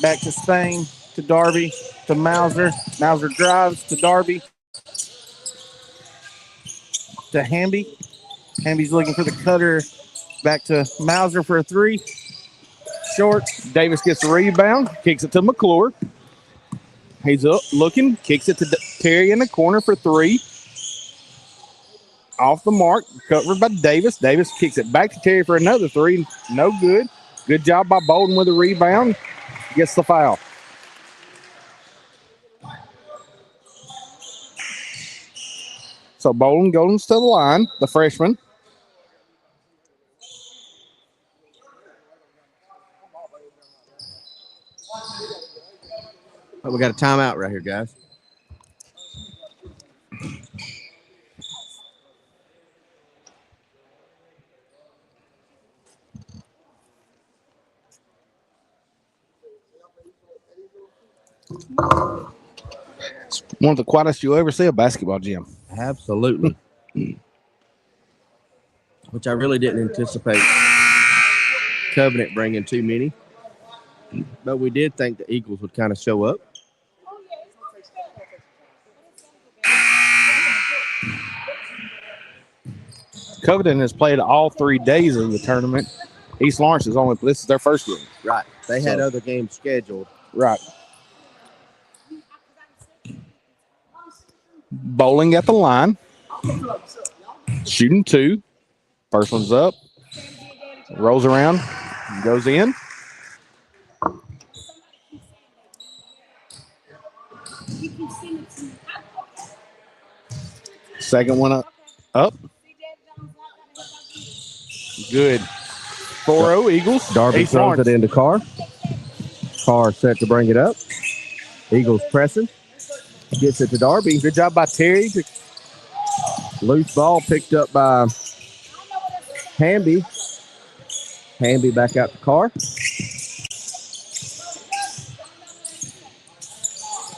Back to Spain, to Darby, to Mauser. Mauser drives to Darby, to Hamby. Hamby's looking for the cutter. Back to Mauser for a three. Short. Davis gets the rebound, kicks it to McClure. He's up looking, kicks it to Terry in the corner for three. Off the mark, covered by Davis. Davis kicks it back to Terry for another three. No good. Good job by Bolden with the rebound. Gets the foul. So Bolden goes to the line, the freshman. Oh, we got a timeout right here, guys. It's one of the quietest you'll ever see a basketball gym. Absolutely. Which I really didn't anticipate Covenant bringing too many. But we did think the Eagles would kind of show up. Covington has played all 3 days of the tournament. East Lawrence is only, this is their first game. Right. They had other games scheduled. Right. Bowling at the line. Shooting two. First one's up. Rolls around. Goes in. Second one up. Good. 4-0 Eagles. Darby throws it into Carr. Carr set to bring it up. Eagles pressing. Gets it to Darby. Good job by Terry. Loose ball picked up by Hamby. Hamby back out to Carr.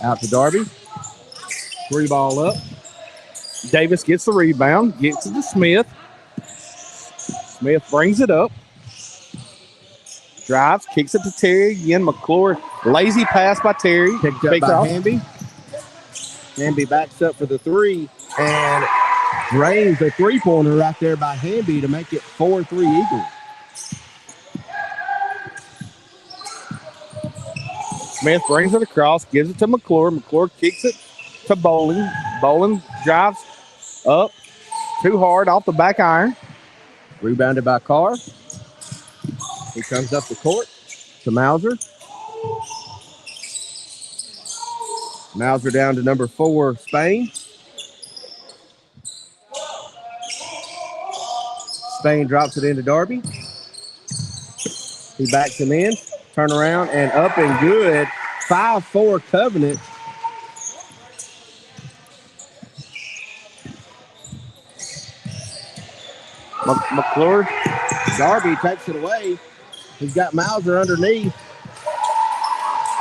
Out to Darby. 3 ball up. Davis gets the rebound. Gets it to Smith. Smith brings it up. Drives. Kicks it to Terry. Again, McClure. Lazy pass by Terry. Picked up by Hamby. Hamby backs up for the three and drains a three-pointer right there by Hamby to make it 4-3 Eagles. Smith brings it across, gives it to McClure. McClure kicks it to Bowling. Bowling drives up too hard off the back iron. Rebounded by Carr. He comes up the court to Mauser. Mauser down to number 4, Spain. Spain drops it into Darby. He backs him in. Turn around and up and good. 5-4 Covenant. McClure. Darby takes it away. He's got Mauser underneath.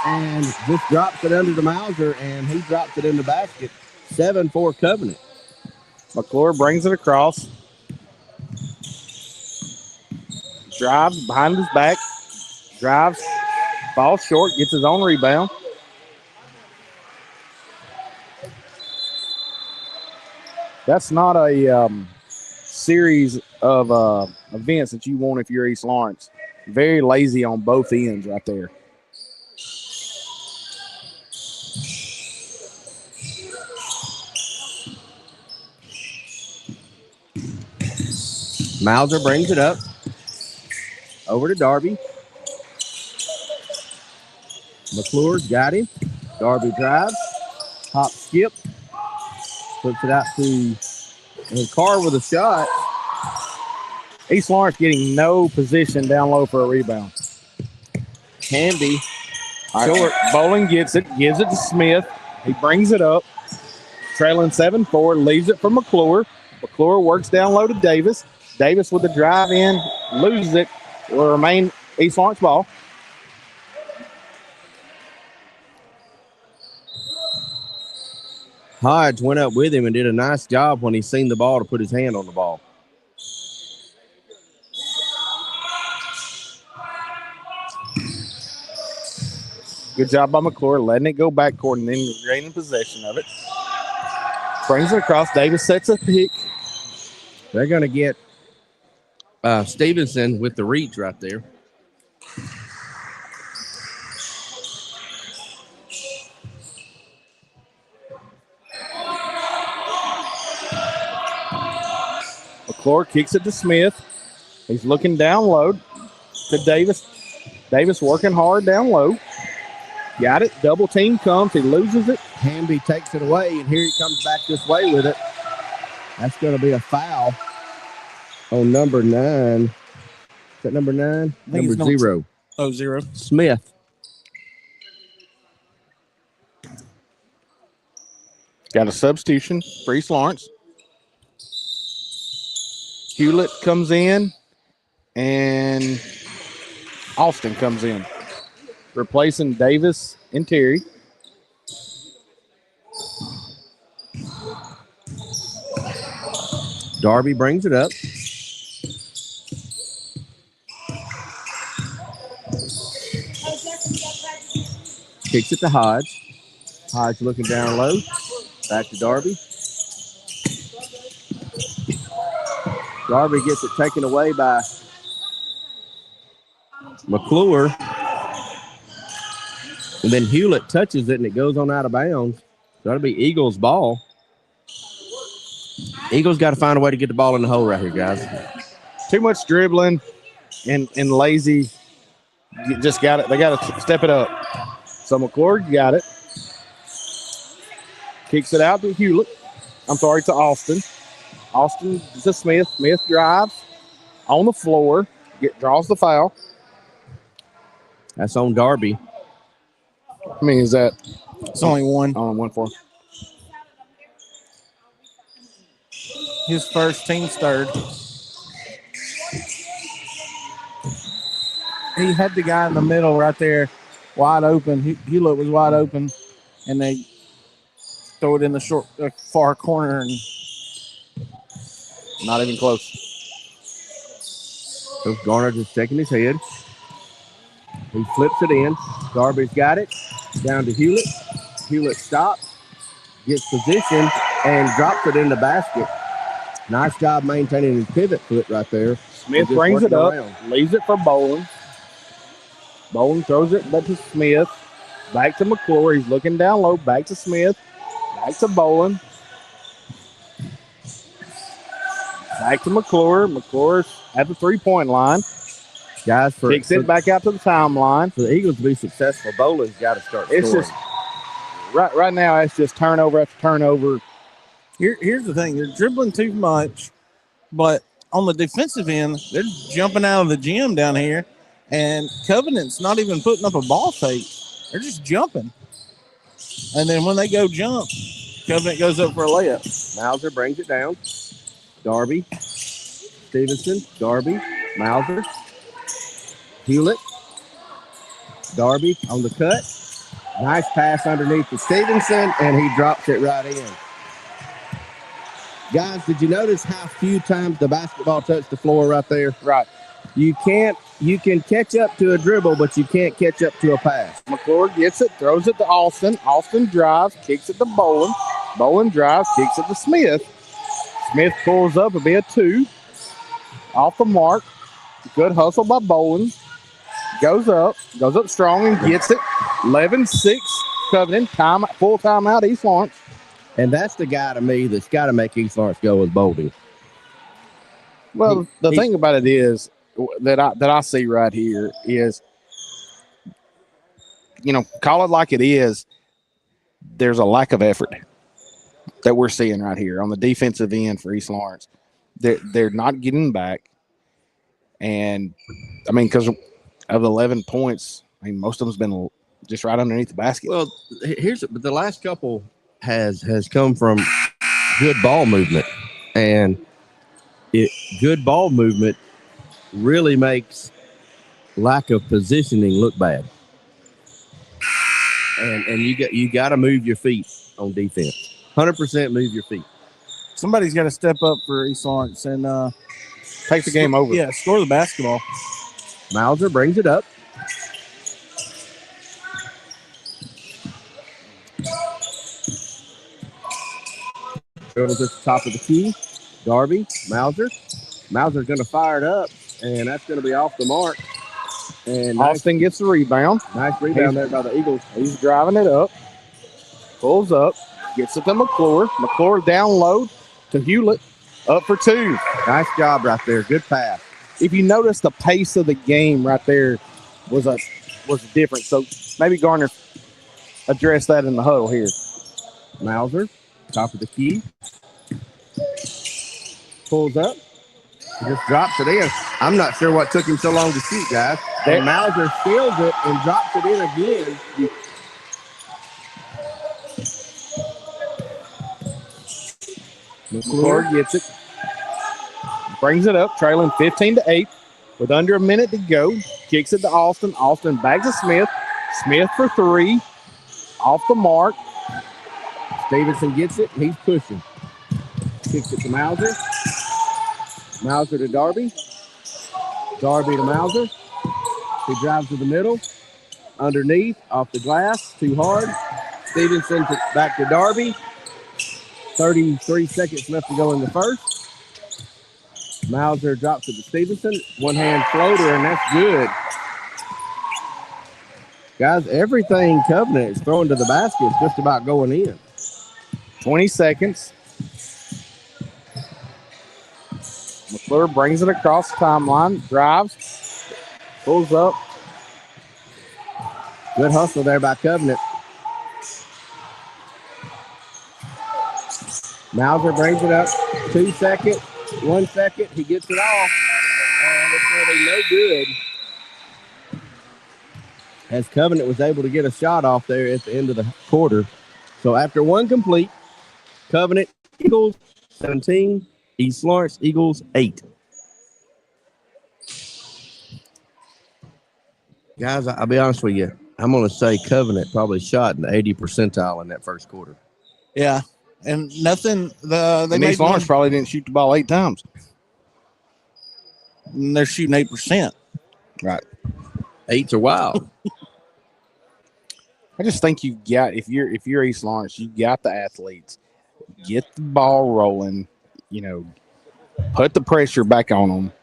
And just drops it under the Mauser, and he drops it in the basket. 7-4 Covenant. McClure brings it across. Drives behind his back. Drives. Falls short. Gets his own rebound. That's not a series of events that you want if you're East Lawrence. Very lazy on both ends right there. Mauser brings it up. Over to Darby. McClure's got him. Darby drives. Hop, skip. Puts it out to Carr with a shot. East Lawrence getting no position down low for a rebound. Hamby. Short. Bowling gets it. Gives it to Smith. He brings it up. Trailing 7-4. Leaves it for McClure. McClure works down low to Davis. Davis with the drive in. Loses it. Will remain East Lawrence ball. Hodge went up with him and did a nice job when he seen the ball to put his hand on the ball. Good job by McClure, letting it go back court and then gaining possession of it. Brings it across. Davis sets a pick. They're going to get Stevenson with the reach right there. McClure kicks it to Smith. He's looking down low to Davis. Davis working hard down low. Got it. Double team comes. He loses it. Hamby takes it away, and here he comes back this way with it. That's going to be a foul on number 9. Is that number 9? Number 0. Oh, 0. Smith. Got a substitution for East Lawrence. Hewlett comes in, and Austin comes in, replacing Davis and Terry. Darby brings it up. Kicks it to Hodge. Hodge looking down low. Back to Darby. Darby gets it taken away by McClure. And then Hewlett touches it, and it goes on out of bounds. That'll be Eagles' ball. Eagles got to find a way to get the ball in the hole right here, guys. Too much dribbling and lazy. You just got it. They got to step it up. So McClure got it. Kicks it out to Hewlett. To Austin. Austin to Smith. Smith drives on the floor. Draws the foul. That's on Darby. I mean, is that? It's only one. On 1 4. His first, team's third. He had the guy in the middle right there wide open. Hewlett was wide open, and they throw it in the short, far corner, and not even close. So Garner just shaking his head. He flips it in. Darby's got it. Down to Hewlett. Hewlett stops, gets position, and drops it in the basket. Nice job maintaining his pivot foot right there. Smith brings it up, leaves it for Boland. Boland throws it back to Smith. Back to McClure. He's looking down low. Back to Smith. Back to Boland. Back to McClure. McClure's at the three-point line. Guys, kicks it back out to the timeline. For the Eagles to be successful, Boland's got to start scoring. It's just right now. It's just turnover after turnover. Here's the thing: they're dribbling too much, but on the defensive end, they're jumping out of the gym down here, and Covenant's not even putting up a ball fake. They're just jumping, and then when they go jump, Covenant goes up for a layup. Mauser brings it down. Darby, Stevenson, Darby, Mauser. Hewlett. Darby on the cut. Nice pass underneath to Stevenson, and he drops it right in. Guys, did you notice how few times the basketball touched the floor right there? Right. You can catch up to a dribble, but you can't catch up to a pass. McClure gets it, throws it to Austin. Austin drives, kicks it to Boland. Boland drives, kicks it to Smith. Smith pulls up, it'll be a 2. Off the mark. Good hustle by Boland. Goes up strong and gets it. 11-6 Covenant. Full timeout, East Lawrence. And that's the guy to me that's got to make East Lawrence go with Boulding. Well, the thing about it is that I see right here is, call it like it is, there's a lack of effort that we're seeing right here on the defensive end for East Lawrence. They're not getting back. And, because of 11 points, most of them's been just right underneath the basket. Well, but the last couple has come from good ball movement. And good ball movement really makes lack of positioning look bad. And you got to move your feet on defense. 100% move your feet. Somebody's got to step up for East Lawrence and take the game over. Yeah, score the basketball. Mauser brings it up. Dribbles at the top of the key. Darby, Mauser. Mauser's going to fire it up, and that's going to be off the mark. And Austin gets the rebound. Nice rebound there by the Eagles. He's driving it up. Pulls up. Gets it to McClure. McClure down low to Hewlett. Up for two. Nice job right there. Good pass. If you notice, the pace of the game right there was different. So maybe Garner addressed that in the huddle here. Mauser, top of the key. Pulls up. He just drops it in. I'm not sure what took him so long to shoot, guys. And Mauser steals it and drops it in again. McClure gets it. Brings it up, trailing 15-8 with under a minute to go. Kicks it to Austin. Austin back to Smith. Smith for three. Off the mark. Stevenson gets it. He's pushing. Kicks it to Mauser. Mauser to Darby. Darby to Mauser. He drives to the middle. Underneath, off the glass. Too hard. Stevenson back to Darby. 33 seconds left to go in the first. Mauser drops it to Stevenson. One-hand floater, and that's good. Guys, everything Covenant is throwing to the basket is just about going in. 20 seconds. McClure brings it across the timeline. Drives. Pulls up. Good hustle there by Covenant. Mauser brings it up. 2 seconds. 1 second. He gets it off. And it's going to be no good. As Covenant was able to get a shot off there at the end of the quarter. So after one complete, Covenant Eagles 17, East Lawrence Eagles 8. Guys, I'll be honest with you. I'm going to say Covenant probably shot in the 80 percentile in that first quarter. Yeah. And nothing. East Lawrence probably didn't shoot the ball 8 times. And they're shooting 8%. Right. 8s are wild. I just think you got if you're East Lawrence, you got the athletes. Get the ball rolling. Put the pressure back on them,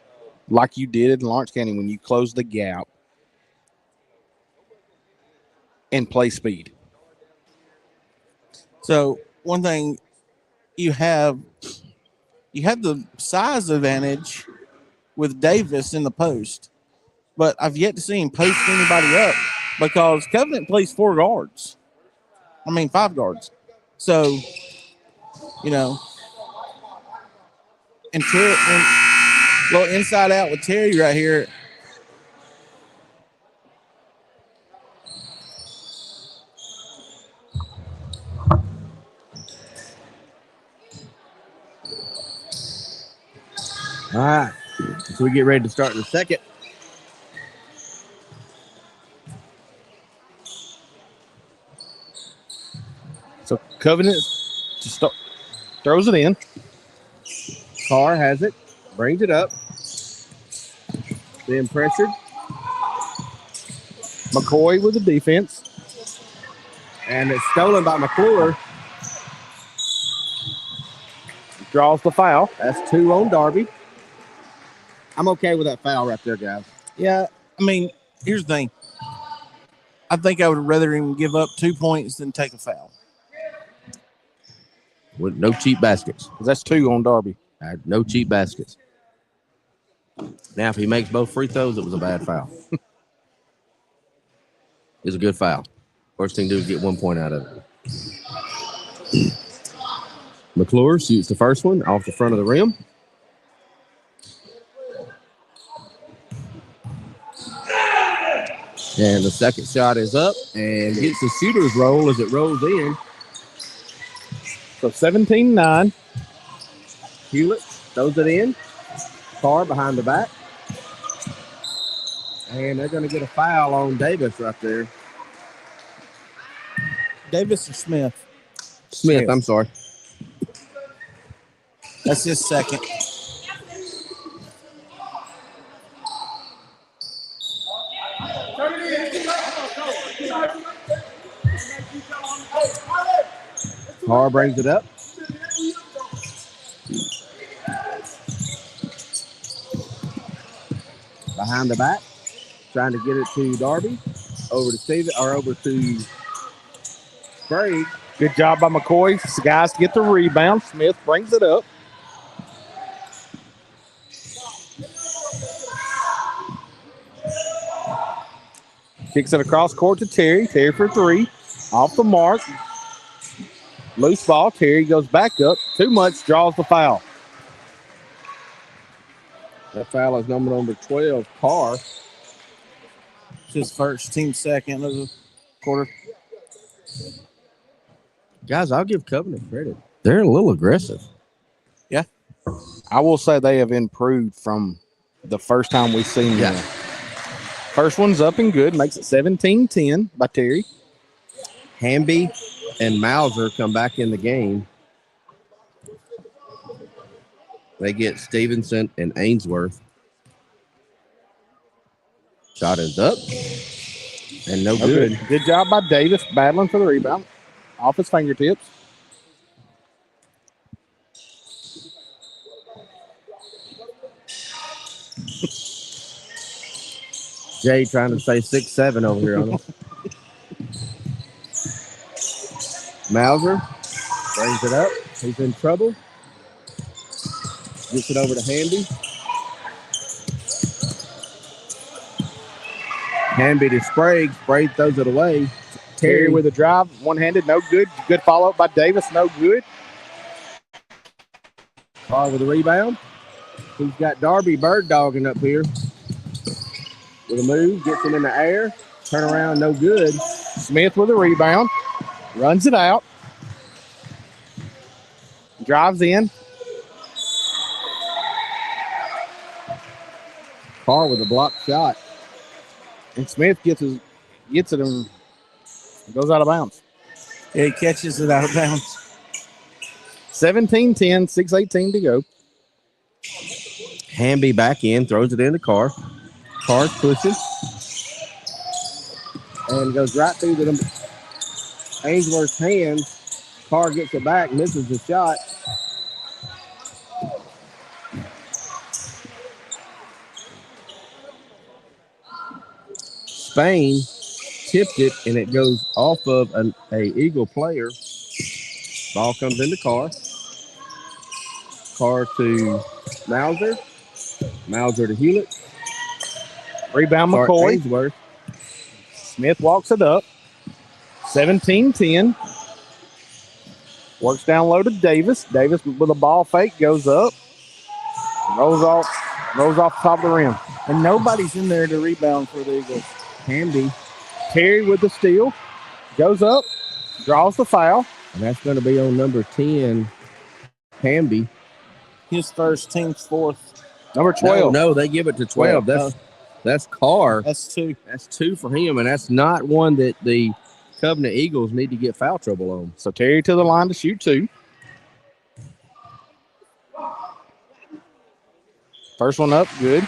like you did in Lawrence County when you closed the gap, and play speed. So one thing you have the size advantage with Davis in the post, but I've yet to see him post anybody up because Covenant plays 5 guards. So, and Terry, and little inside out with Terry right here. All right. So we get ready to start in a second. So Covenant just throws it in. Carr has it. Brings it up. Being pressured. McCoy with the defense. And it's stolen by McClure. Draws the foul. That's 2 on Darby. I'm okay with that foul right there, guys. Yeah, here's the thing. I think I would rather him give up 2 points than take a foul. With no cheap baskets. That's 2 on Darby. No cheap baskets. Now, if he makes both free throws, it was a bad foul. It's a good foul. First thing to do is get 1 point out of it. McClure shoots the first one off the front of the rim. And the second shot is up and gets the shooter's roll as it rolls in. So 17-9. Hewlett throws it in. Carr behind the back. And they're going to get a foul on Davis right there. Davis or Smith? Smith, I'm sorry. That's his second. Carr brings it up. behind the back, trying to get it to Darby. Over to Steven, or over to Sprague. Good job by McCoy. Guys get the rebound. Smith brings it up. Kicks it across court to Terry. Terry for three. Off the mark. Loose ball. Terry goes back up. Too much. Draws the foul. That foul is number 12, Carr. It's his first, team second of the quarter. Guys, I'll give Covenant credit. They're a little aggressive. Yeah. I will say they have improved from the first time we've seen them. First one's up and good. Makes it 17-10 by Terry. Hamby and Mauser come back in the game. They get Stevenson and Ainsworth. Shot is up. And no good. Good job by Davis battling for the rebound. Off his fingertips. Jay trying to say 6'7" over here on us. Mauser brings it up. He's in trouble. Gets it over to Hamby. Hamby to Sprague. Sprague throws it away. Terry with a drive, one-handed, no good. Good follow-up by Davis, no good. Carr with a rebound. He's got Darby bird dogging up here. With a move, gets it in the air. Turn around, no good. Smith with a rebound. Runs it out. Drives in. Carr with a blocked shot. And Smith gets it and goes out of bounds. Yeah, he catches it out of bounds. 17-10, 6:18 to go. Hamby back in, throws it into Carr. Carr's pushing. And goes right through the Ainsworth's hands. Carr gets it back, misses the shot. Spain tipped it, and it goes off of a Eagle player. Ball comes into Carr. Carr to Mauser. Mauser to Hewlett. Rebound Carr McCoy. Ainsworth. Smith walks it up. 17-10. Works down low to Davis. Davis with a ball fake goes up. Rolls off the top of the rim. And nobody's in there to rebound for the Eagles. Hamby. Terry with the steal. Goes up. Draws the foul. And that's going to be on number 10, Hamby. His first, team's fourth. Number 12. No, they give it to 12. That's Carr. That's two. That's two for him, and that's not one that the Covenant Eagles need to get foul trouble on. So Terry to the line to shoot two. First one up, good.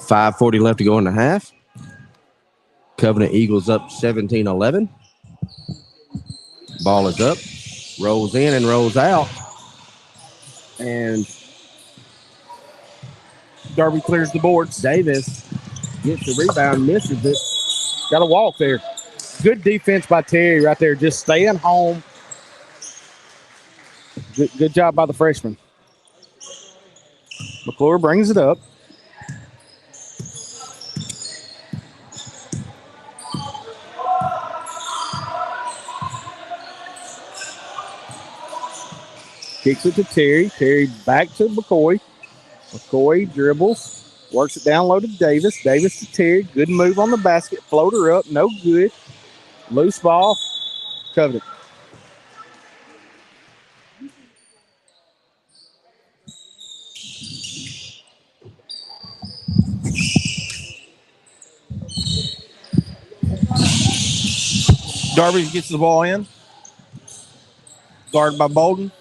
.540 left to go in the half. Covenant Eagles up 17-11. Ball is up. Rolls in and rolls out. And Darby clears the boards. Davis gets the rebound, misses it. Got a walk there. Good defense by Terry right there. Just staying home. Good job by the freshman. McClure brings it up. Kicks it to Terry. Terry back to McCoy. McCoy dribbles. Works it down low to Davis. Davis to Terry. Good move on the basket. Floater up. No good. Loose ball. Covenant. Darby gets the ball in. Guarded by Bolden.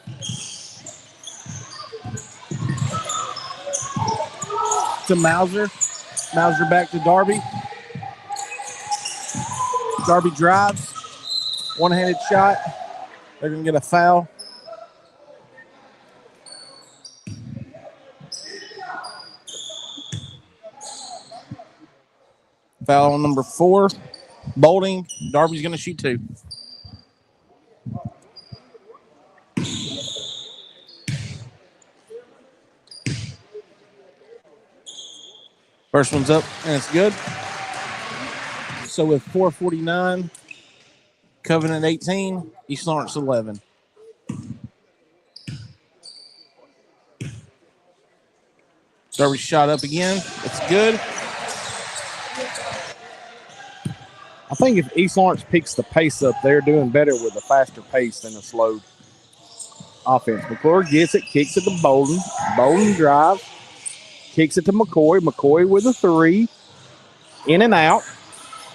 to Mauser. Mauser back to Darby. Darby drives. One-handed shot. They're going to get a foul. Foul on number 4. Bolding. Darby's going to shoot 2. First one's up, and it's good. So with 4:49, Covenant 18, East Lawrence 11. Darby shot up again. It's good. I think if East Lawrence picks the pace up, they're doing better with a faster pace than a slow offense. McClure gets it, kicks it to Bolden. Bolden drive, kicks it to McCoy. McCoy with a 3. In and out.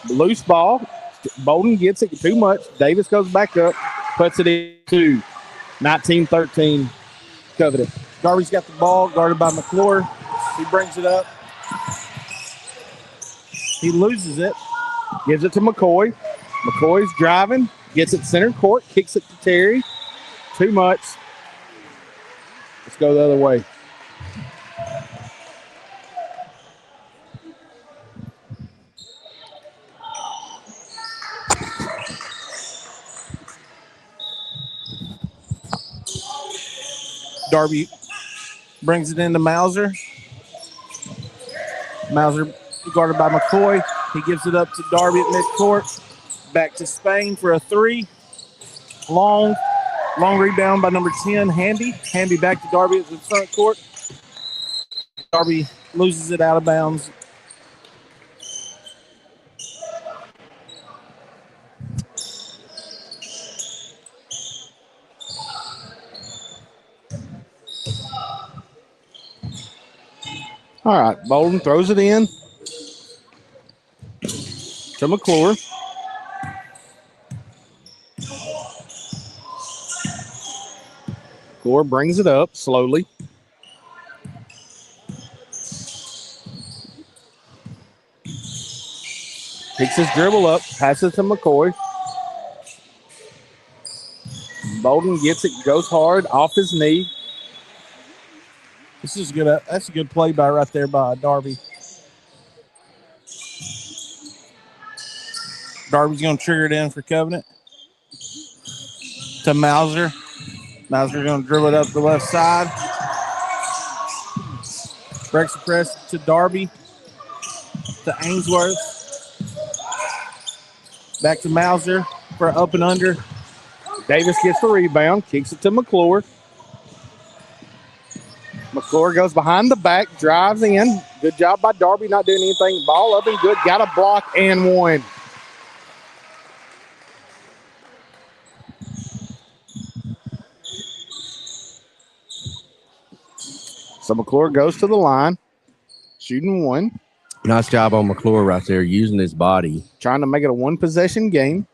Loose ball. Bolden gets it too much. Davis goes back up, puts it into 19-13 Covenant. Darby's got the ball, guarded by McClure. He brings it up. He loses it. Gives it to McCoy. McCoy's driving. Gets it center court. Kicks it to Terry. Too much. Let's go the other way. Darby brings it into Mauser. Mauser guarded by McCoy. He gives it up to Darby at midcourt. Back to Spain for a 3. Long rebound by number 10, Hamby. Hamby back to Darby at the front court. Darby loses it out of bounds. All right, Bolden throws it in to McClure. McClure brings it up slowly. Picks his dribble up, passes to McCoy. Bolden gets it, goes hard, off his knee. This is good. That's a good play by right there by Darby. Darby's going to trigger it in for Covenant. To Mauser. Mauser's going to dribble it up the left side. Breaks the press to Darby. To Ainsworth. Back to Mauser for up and under. Davis gets the rebound, kicks it to McClure. McClure goes behind the back, drives in. Good job by Darby, not doing anything. Ball up and good. Got a block and one. So McClure goes to the line, shooting 1. Nice job on McClure right there, using his body. Trying to make it a 1-possession game.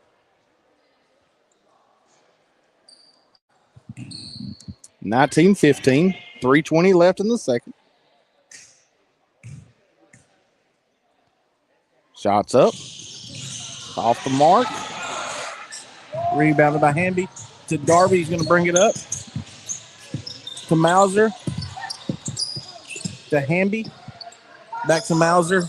(19-15). 3:20 left in the second. Shots up. Off the mark. Rebounded by Hamby. To Darby. He's going to bring it up. To Mauser. To Hamby. Back to Mauser.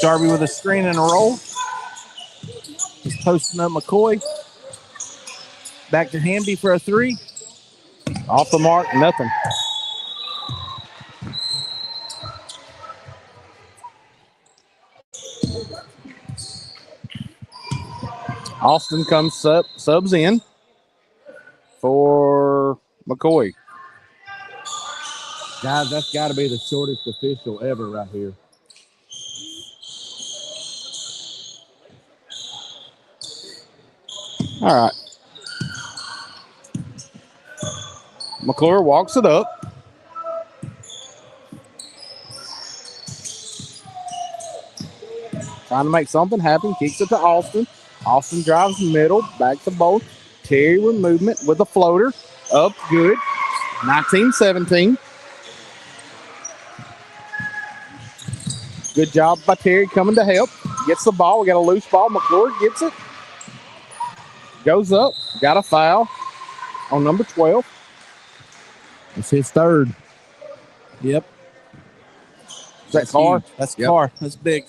Darby with a screen and a roll. He's posting up McCoy. Back to Hamby for a 3. Off the mark, nothing. Austin comes subs in for McCoy. Guys, that's got to be the shortest official ever right here. All right. McClure walks it up. Trying to make something happen. Kicks it to Austin. Austin drives middle. Back to both. Terry with movement with a floater. Up, good. 19-17. Good job by Terry coming to help. Gets the ball. We got a loose ball. McClure gets it. Goes up. Got a foul on number 12. It's his third. Yep. Is that Carr? Huge. That's Yep. Carr. That's big.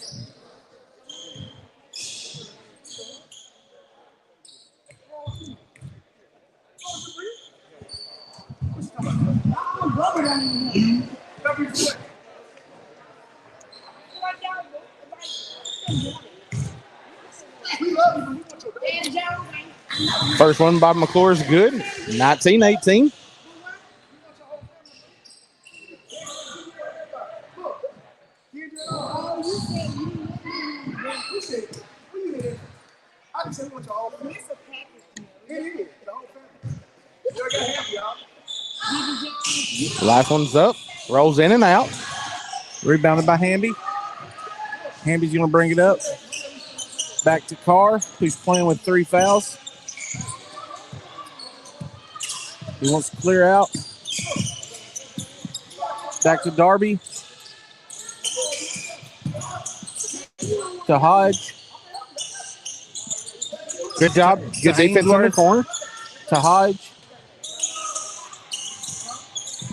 First one by McClure is good. 19-18. Last one's up. Rolls in and out. Rebounded by Hamby. Hamby's going to bring it up. Back to Carr, who's playing with 3 fouls. He wants to clear out. Back to Darby. To Hodge. Good job. Good defense in the Ainsworth. corner. To Hodge.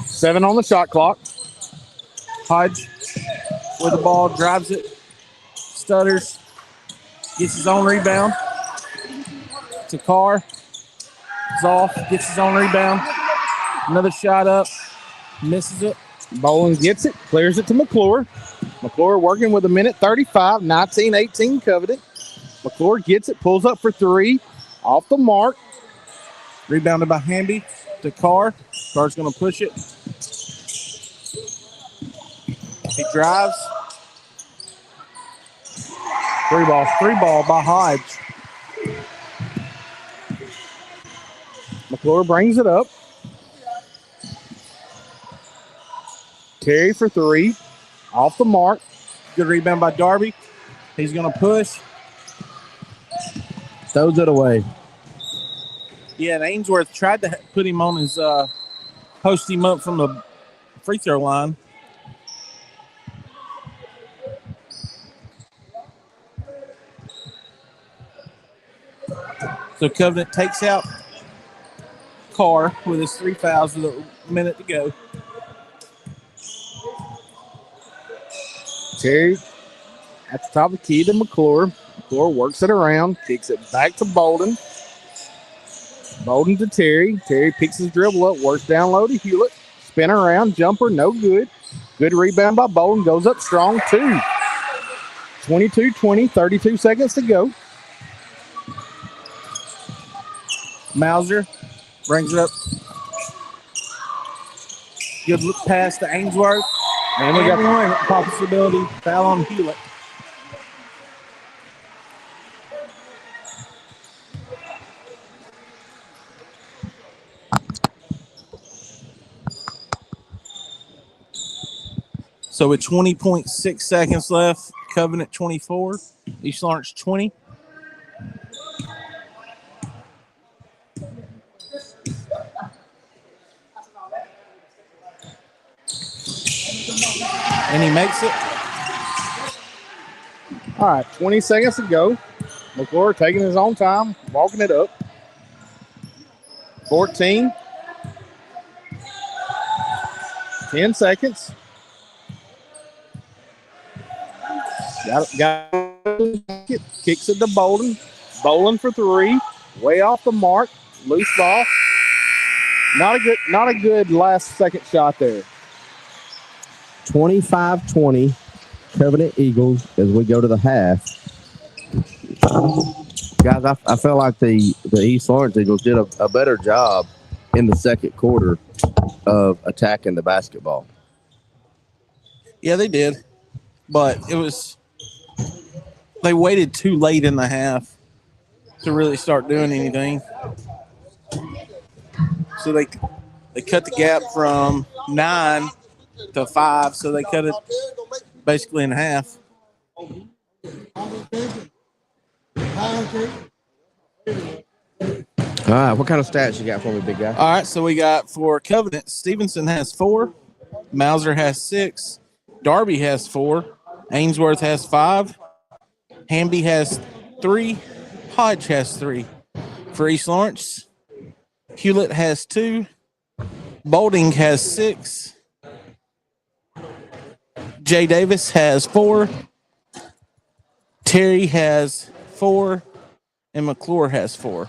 7 on the shot clock. Hodge with the ball, drives it, stutters, gets his own rebound. To Carr. Zoff gets his own rebound. Another shot up. Misses it. Bolin gets it. Clears it to McClure. McClure working with 1:35. 19-18 Covenant. McClure gets it. Pulls up for 3. Off the mark. Rebounded by Hamby to Carr. Carr's going to push it. He drives. 3 ball by Hodge. McClure brings it up. Terry for 3. Off the mark. Good rebound by Darby. He's going to push. Throws it away. Yeah, and Ainsworth tried to put him on his, post him up from the free throw line. So Covenant takes out Carr with his 3 fouls with a minute to go. Terry at the top of the key to McClure. McClure works it around, kicks it back to Bolden. Bolden to Terry. Terry picks his dribble up, works down low to Hewlett. Spin around, jumper, no good. Good rebound by Bolden, goes up strong, 2. 22-20, 32 seconds to go. Mauser brings it up. Good look pass to Ainsworth. And we got one possibility foul on Hewlett. So with 20.6 seconds left, Covenant 24, East Lawrence 20. And he makes it. All right, 20 seconds to go. McClure taking his own time, walking it up. 14. 10 seconds. Got it. Kicks it to Bolden. Bolden for 3. Way off the mark. Loose ball. Not a good last second shot there. 25-20 Covenant Eagles as we go to the half. Guys, I felt like the East Lawrence Eagles did a better job in the second quarter of attacking the basketball. Yeah, they did. But they waited too late in the half to really start doing anything. So they cut the gap from 9 to 5, so they cut it basically in half. All right, what kind of stats you got for me, big guy? All right, so we got for Covenant, Stevenson has 4, Mauser has 6, Darby has 4, Ainsworth has 5, Hamby has 3, Hodge has 3. For East Lawrence, Hewlett has 2, Bolding has 6, Jay Davis has 4, Terry has 4, and McClure has 4.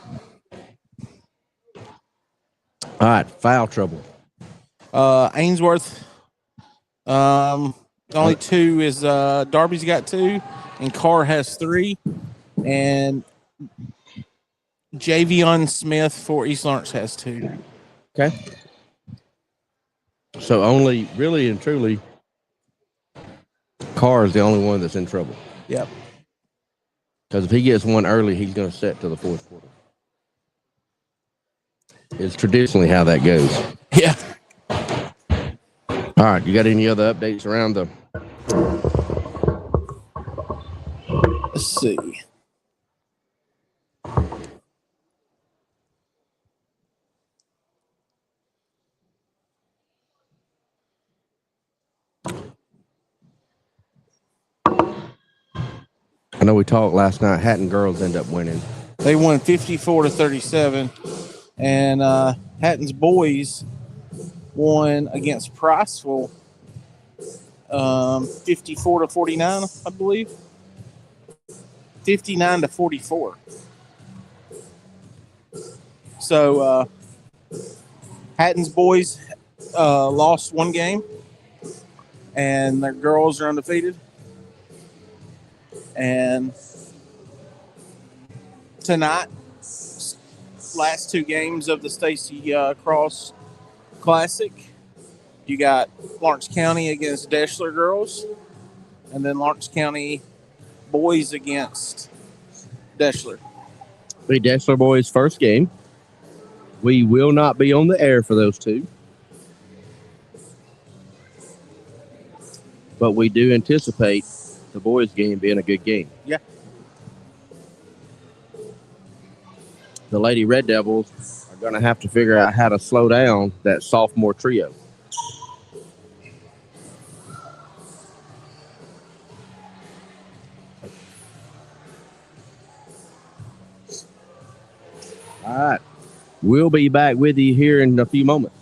All right, foul trouble. Ainsworth, only 2 is Darby's got 2, and Carr has 3, and Javion Smith for East Lawrence has 2. Okay. So only, really and truly, Carr is the only one that's in trouble. Yep. Because if he gets one early, he's going to set to the fourth quarter. It's traditionally how that goes. Yeah. All right, you got any other updates around the... Let's see. I know we talked last night. Hatton girls end up winning. They won 54-37, and Hatton's boys won against Priceville 54-49, I believe. 59-44. So Hatton's boys lost 1 game, and their girls are undefeated. And tonight, last 2 games of the Stacey Cross Classic, you got Lawrence County against Deschler girls, and then Lawrence County boys against Deschler. The Deschler boys' first game. We will not be on the air for those 2. But we do anticipate the boys' game being a good game. Yeah. The Lady Red Devils are going to have to figure out how to slow down that sophomore trio. All right. We'll be back with you here in a few moments.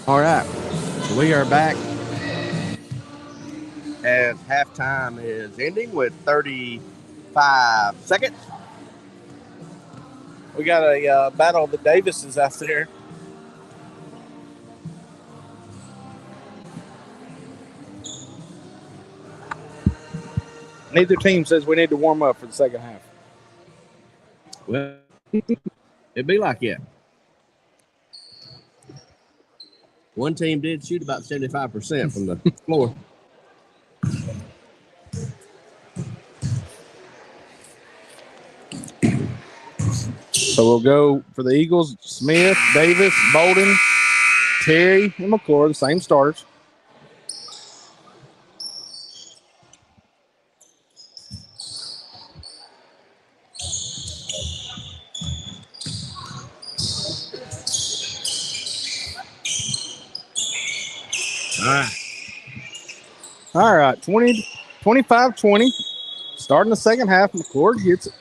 All right. We are back as halftime is ending with 35 seconds. We got a battle of the Davises out there. Neither team says we need to warm up for the second half. Well, it'd be like it. One team did shoot about 75% from the floor. So we'll go for the Eagles. Smith, Davis, Bolden, Terry, and McClure, the same starters. All right, 25-20. Starting the second half, McClure gets it.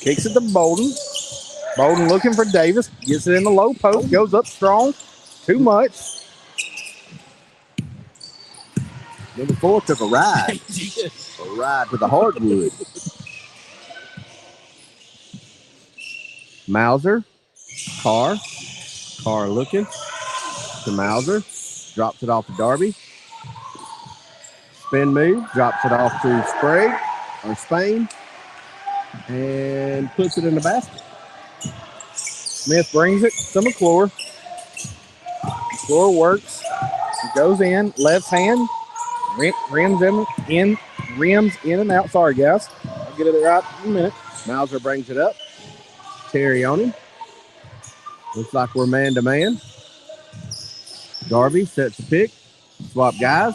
Kicks it to Bolden. Bolden looking for Davis. Gets it in the low post. Goes up strong. Too much. Number 4 took a ride. A ride to the hardwood. Mauser. Carr looking to Mauser. Drops it off to Darby. Spin move. Drops it off to Spain. And puts it in the basket. Smith brings it to McClure. McClure works. He goes in. Left hand. Rims in and out. Sorry, guys. I'll get it right in a minute. Mauser brings it up. Terry on him. Looks like we're man to man. Darby sets the pick. Swap guys.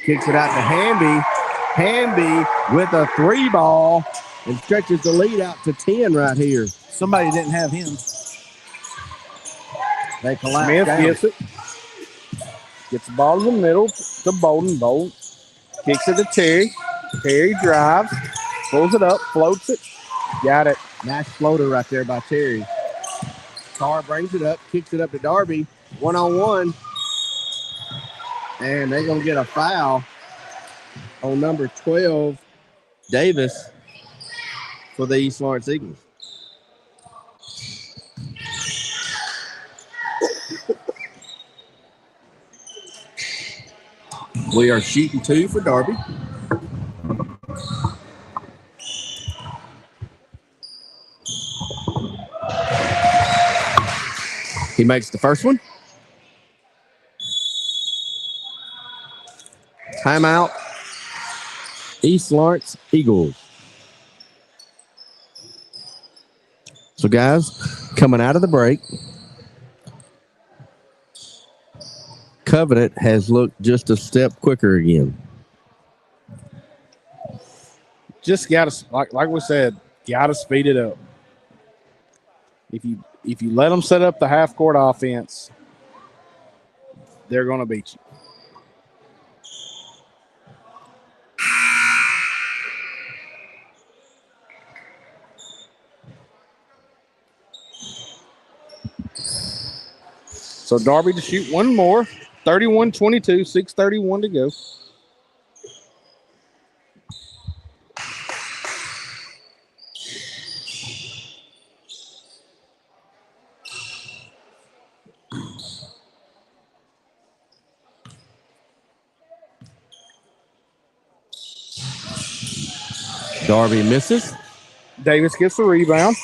Kicks it out to Hamby. Hamby with a 3 ball and stretches the lead out to 10 right here. Somebody didn't have him. They collapse Smith down. gets it. Gets the ball in the middle to Bolden. Bolden kicks it to Terry. Terry drives. Pulls it up. Floats it. Got it. Nice floater right there by Terry. Carr brings it up. Kicks it up to Darby. 1-on-1. And they're going to get a foul on number 12, Davis, for the East Lawrence Eagles. We are shooting 2 for Darby. He makes the first one. Timeout. East Lawrence Eagles. So, guys, coming out of the break, Covenant has looked just a step quicker again. Just got to, like we said, got to speed it up. If you let them set up the half court offense, they're going to beat you. So Darby to shoot one more. 31-22, 6:31 to go. Darby misses. Davis gets the rebound.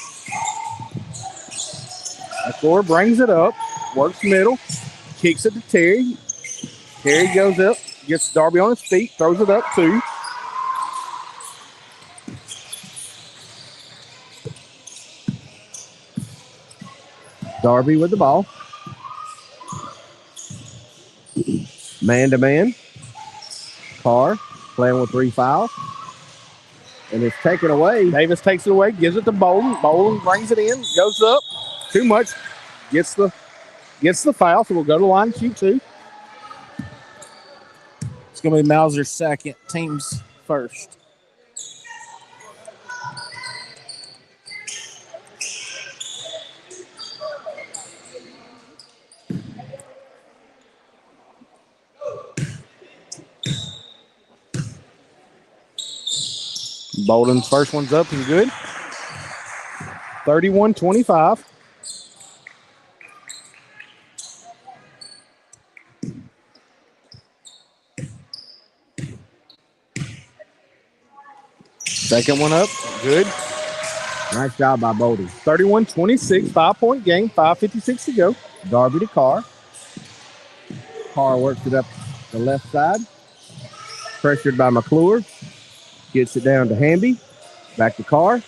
McClure brings it up, works middle, kicks it to Terry. Terry goes up, gets Darby on his feet, throws it up 2. Darby with the ball. Man to man. Carr playing with 3 fouls. And it's taken away. Davis takes it away, gives it to Bolden. Bolden brings it in, goes up. Too much. Gets the foul, so we'll go to line and shoot 2. It's going to be Mauser's second, team's first. Bolden's first one's up and good. 31-25. Second one up, good. Nice job by Bolden. 31-26, 5-point game, 5:56 to go. Darby to Carr. Carr works it up the left side. Pressured by McClure. Gets it down to Hamby. Back to Carr.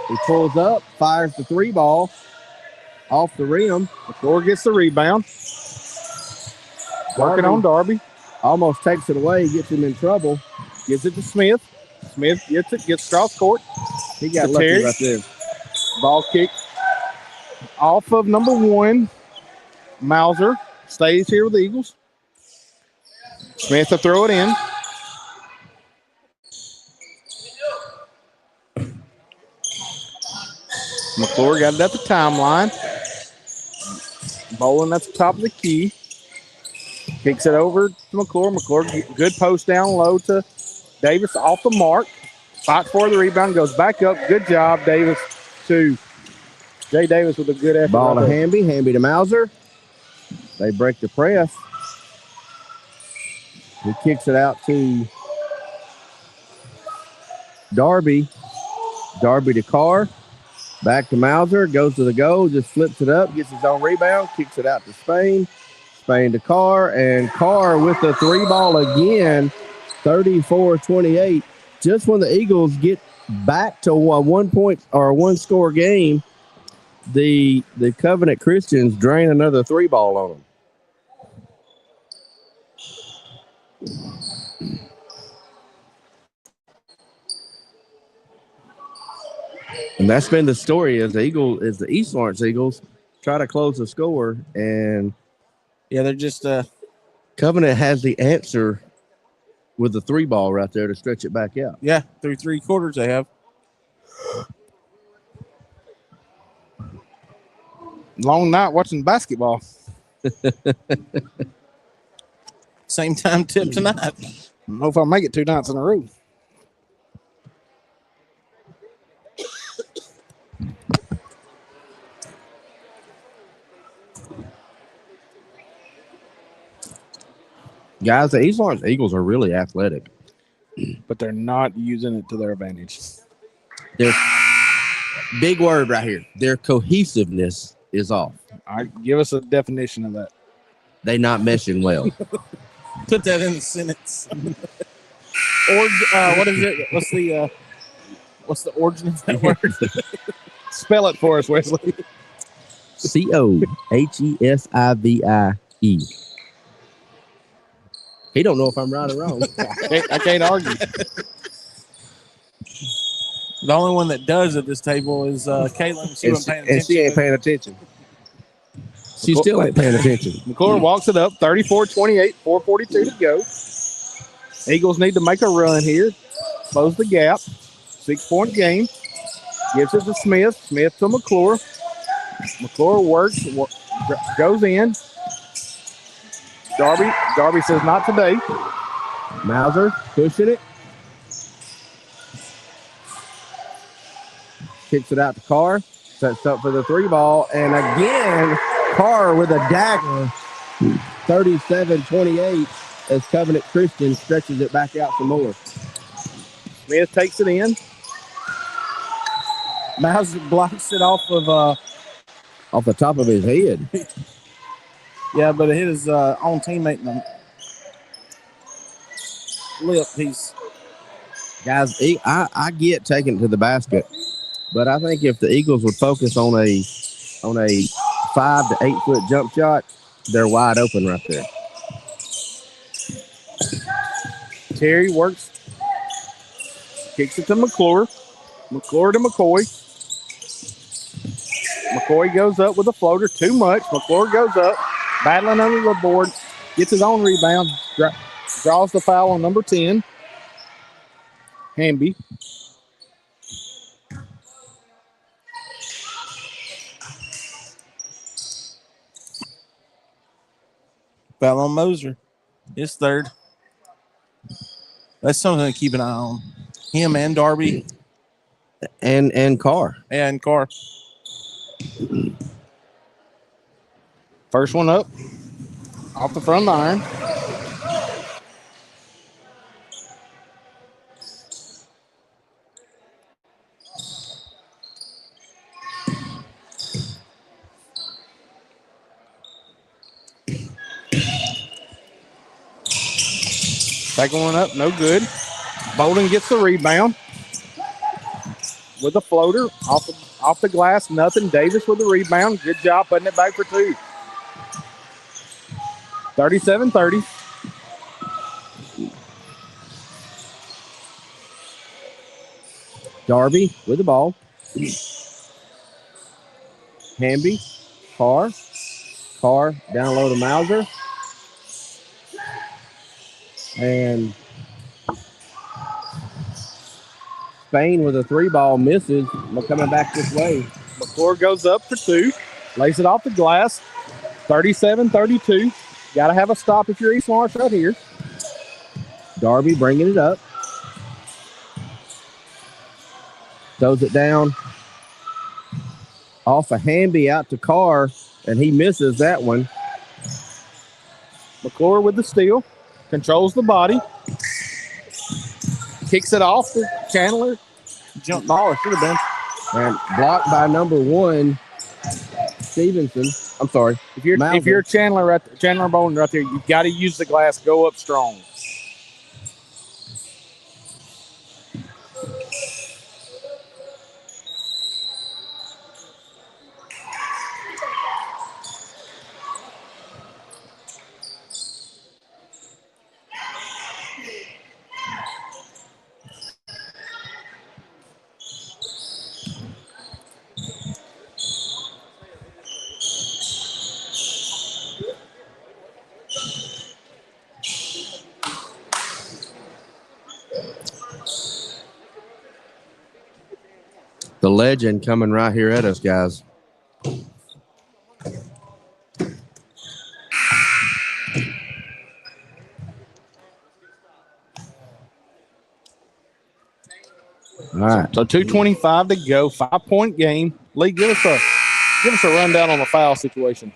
He pulls up, fires the 3 ball off the rim. McClure gets the rebound. Working on Darby. Almost takes it away, gets him in trouble. Gives it to Smith. Smith gets it, gets cross court. He got lucky Terry. right there. Ball kick off of number 1. Mauser stays here with the Eagles. Smith to throw it in. McClure got it at the timeline. Bowling at the top of the key. Kicks it over to McClure. McClure, good post down low to Davis off the mark. Fight for the rebound, goes back up. Good job, Davis, to Jay Davis with a good effort. Ball to Hamby. Hamby to Mauser. They break the press. He kicks it out to Darby. Darby to Carr. Back to Mauser. Goes to the goal. Just flips it up. Gets his own rebound. Kicks it out to Spain. Spain to Carr. And Carr with the 3 ball again. 34-28. Just when the Eagles get back to a 1-point or a 1-score game, the Covenant Christians drain another 3 ball on them. And that's been the story as the East Lawrence Eagles try to close the score, and they're just Covenant has the answer with the 3 ball right there to stretch it back out. Yeah, through 3 quarters they have. Long night watching basketball. Same time tip tonight. I don't know if I'll make it 2 nights in a row. Guys, the East Lawrence Eagles are really athletic. But they're not using it to their advantage. Their big word right here. Their cohesiveness is off. All right, give us a definition of that. They not meshing well. Put that in the sentence. What is it? What's the origin of that word? Spell it for us, Wesley. Cohesivie. He don't know if I'm right or wrong. I can't argue. The only one that does at this table is Caitlin. She ain't paying attention. She still ain't paying attention. McClure walks it up, 34-28, 4:42 to go. Eagles need to make a run here. Close the gap. 6-point game. Gives it to Smith. Smith to McClure. McClure works, goes in. Darby says not today. Mauser pushing it. Kicks it out to Carr. Sets up for the 3 ball. And again, Carr with a dagger. 37-28 as Covenant Christian stretches it back out some more. Smith takes it in. Mauser blocks it off of off the top of his head. Yeah, but it hit his own teammate in the lip. Guys, I get taking it to the basket, but I think if the Eagles would focus on a 5 to 8 foot jump shot, they're wide open right there. Terry works, kicks it to McClure. McClure to McCoy. McCoy goes up with a floater. Too much. McClure goes up, battling under the board, gets his own rebound, draws the foul on number 10. Hamby. Foul on Moser. His 3rd. That's something to keep an eye on. Him and Darby and Carr. and Carr. First one up off the front of the iron. Second one up, no good. Bolden gets the rebound with a floater off the glass, nothing. Davis with the rebound. Good job putting it back for two. 37-30. Darby with the ball. Hamby, Carr down low to Mauser. And Spain with a 3-ball misses. Coming back this way. McClure goes up for two. Lays it off the glass. 37-32. Got to have a stop if you're East Lawrence right here. Darby bringing it up. Throws it down off a Hamby out to Carr, and he misses that one. McClure with the steal. Controls the body. Kicks it off to Chandler. Jump ball, it should have been. And blocked by number 1, Stevenson. I'm sorry. If you're Chandler Bolden right there, you got to use the glass. Go up strong. The legend coming right here at us, guys. All right. So 2:25 to go. 5-point game. Lee, give us a rundown on the foul situation.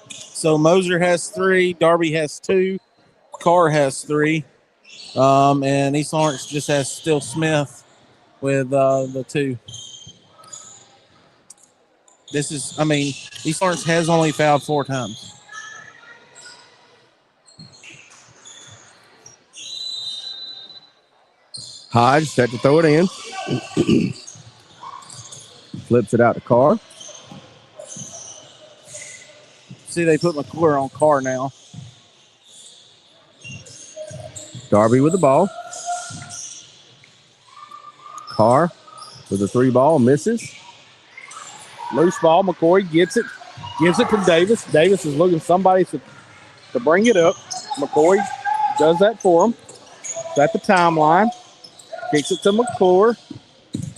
So Moser has 3, Darby has 2, Carr has 3, and East Lawrence just has Still Smith with the 2. East Lawrence has only fouled 4 times. Hodge set to throw it in. Flips it out to Carr. See, they put McClure on Carr now. Darby with the ball. Carr with a 3-ball, misses. Loose ball. McCoy gets it. Gives it to Davis. Davis is looking for somebody to bring it up. McCoy does that for him. It's at the timeline. Kicks it to McClure.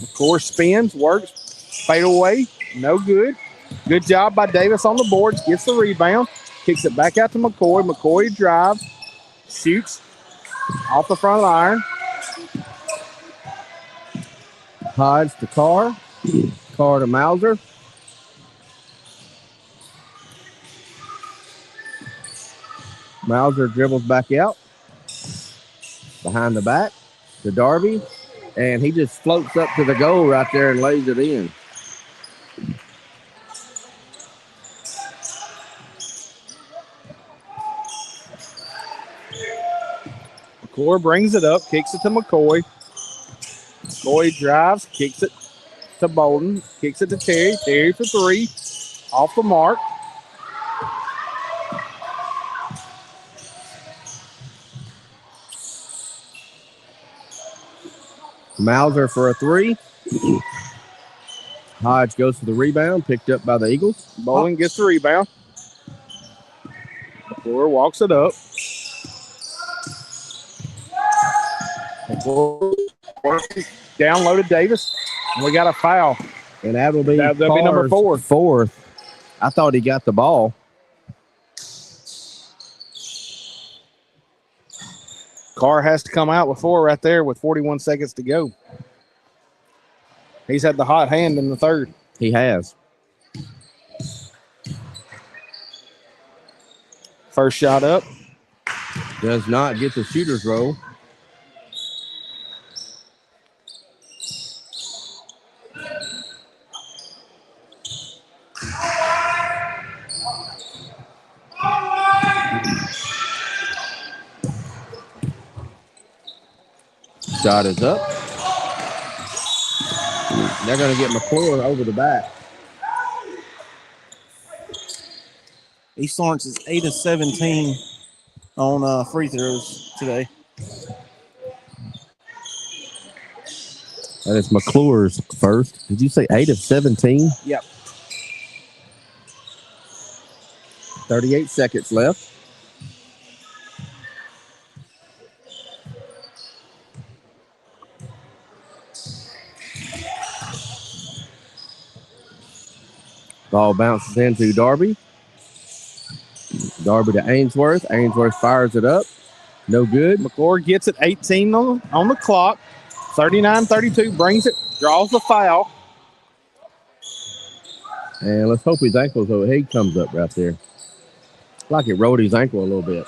McClure spins, works, fade away. No good. Good job by Davis on the boards. Gets the rebound. Kicks it back out to McCoy. McCoy drives. Shoots off the front of the iron. Hodge to Carr. Carr to Mauser. Mauser dribbles back out. Behind the back to Darby. And he just floats up to the goal right there and lays it in. McClure brings it up, kicks it to McCoy. McCoy drives, kicks it to Bolden, kicks it to Terry. Terry for 3, off the mark. Mauser for a 3. Hodge goes for the rebound, picked up by the Eagles. Bolden gets the rebound. McClure walks it up. McClure down low to Davis. And we got a foul. And that'll be number 4. Fourth. I thought he got the ball. Carr has to come out with 4 right there with 41 seconds to go. He's had the hot hand in the third. He has. First shot up. Does not get the shooter's roll. Shot is up. They're going to get McClure over the back. East Lawrence is 8 of 17 on free throws today. That is McClure's first. Did you say 8 of 17? Yep. 38 seconds left. Ball bounces into Darby. Darby to Ainsworth. Ainsworth fires it up. No good. McClure gets it 18 on the clock. 39-32, brings it, draws the foul. And let's hope his ankle, so he comes up right there. Like it rolled his ankle a little bit.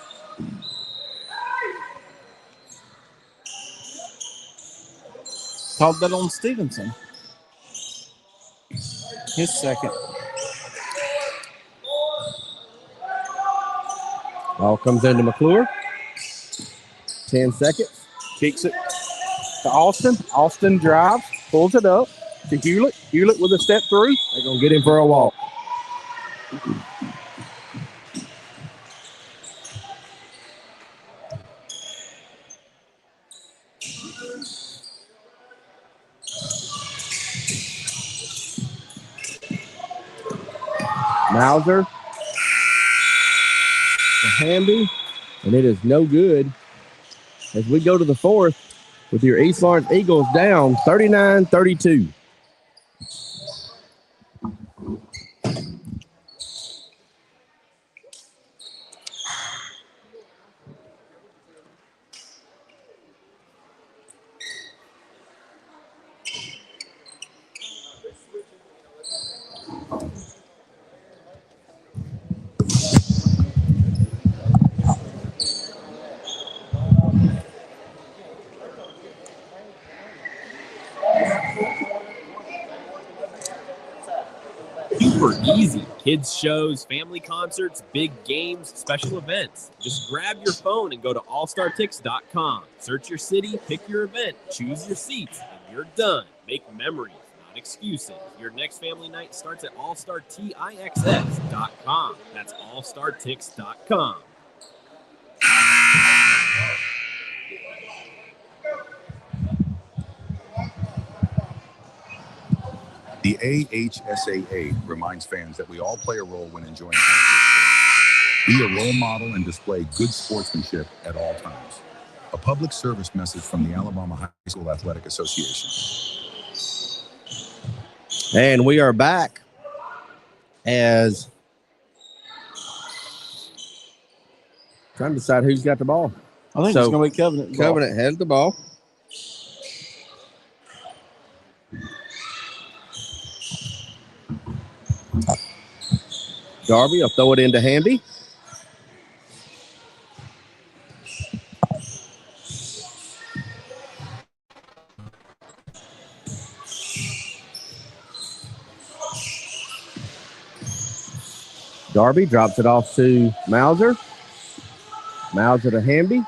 Called that on Stevenson. His second. Ball comes into McClure. 10 seconds. Kicks it to Austin. Austin drives, pulls it up to Hewlett. Hewlett with a step through. They're going to get him for a walk. Mauser to Hamby, and it is no good as we go to the fourth with your East Lawrence Eagles down 39-32. Super easy. Kids shows, family concerts, big games, special events. Just grab your phone and go to allstartix.com. Search your city, pick your event, choose your seats, and you're done. Make memories, not excuses. Your next family night starts at allstartixx.com. That's allstartix.com. The AHSAA reminds fans that we all play a role when enjoying high school sports. Be a role model and display good sportsmanship at all times. A public service message from the Alabama High School Athletic Association. And we are back as trying to decide who's got the ball. I think it's going to be Covenant. Covenant has the ball. Darby will throw it into Hamby. Darby drops it off to Mauser. Mauser to Hamby.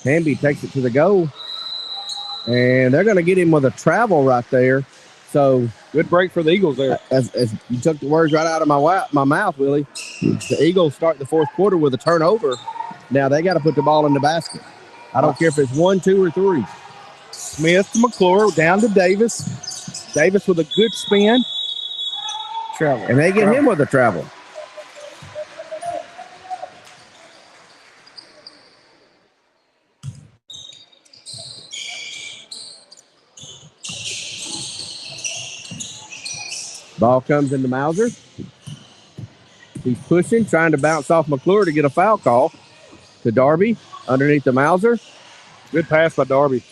Hamby takes it to the goal. And they're going to get him with a travel right there. So good break for the Eagles there. As you took the words right out of my mouth, Willie. The Eagles start the fourth quarter with a turnover. Now they got to put the ball in the basket. I don't care if it's 1, 2, or 3. Smith to McClure, down to Davis. Davis with a good spin. Travel. And they get him with a travel. Ball comes into Mauser. He's pushing, trying to bounce off McClure to get a foul call. to Darby underneath the Mauser. Good pass by Darby.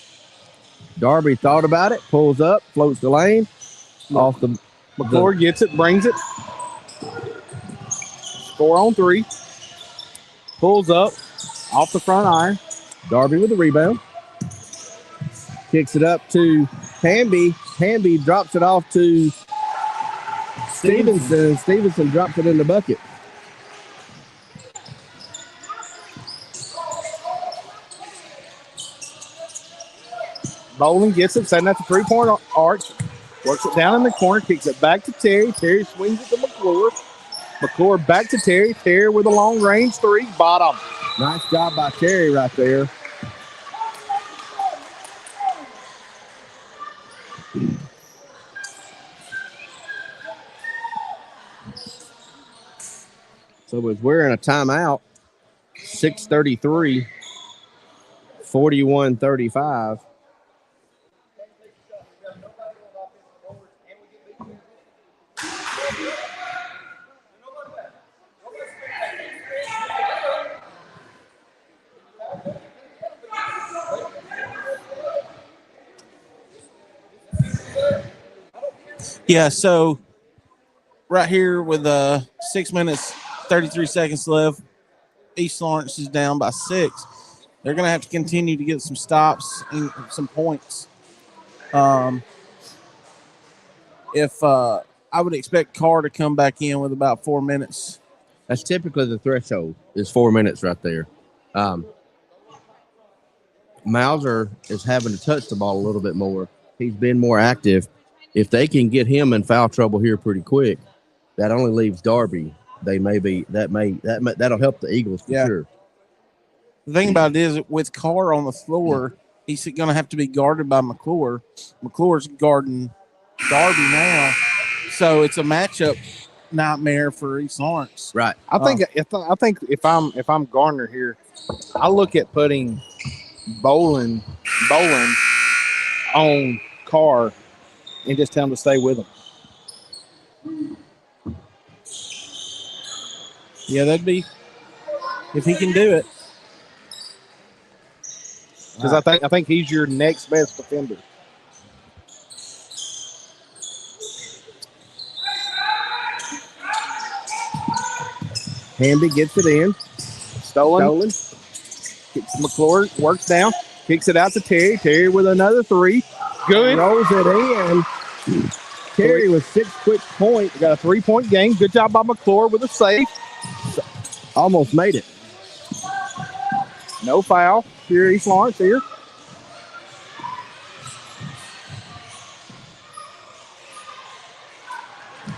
Darby thought about it, pulls up, floats the lane. Off the McClure gets it, brings it. Score on 3. Pulls up off the front iron. Darby with the rebound. Kicks it up to Hamby. Hamby drops it off to Stevenson. Stevenson drops it in the bucket. Bowling gets it, setting at the 3-point arc. Works it down in the corner, kicks it back to Terry. Terry swings it to McClure. McClure back to Terry. Terry with a long range 3, bottom. Nice job by Terry right there. So as we're in a timeout, 6:33, 41-35. Yeah, so right here with 6 minutes, 33 seconds left, East Lawrence is down by 6. They're going to have to continue to get some stops and some points. If I would expect Carr to come back in with about 4 minutes. That's typically the threshold, is 4 minutes right there. Mauser is having to touch the ball a little bit more. He's been more active. If they can get him in foul trouble here pretty quick, that only leaves Darby. That'll help the Eagles for sure. The thing about it is, with Carr on the floor, he's going to have to be guarded by McClure. McClure's guarding Darby now, so it's a matchup nightmare for East Lawrence. Right. I think if I'm Garner here, I look at putting Bowling on Carr and just tell him to stay with him. Yeah, that'd be if he can do it. Because I think he's your next best defender. Hamby gets it in. Stolen. McClure works down, kicks it out to Terry. Terry with another 3. Good. Rolls it in. Terry with 6 quick points. Got a 3-point game. Good job by McClure with a save. Almost made it. No foul here, East Lawrence here.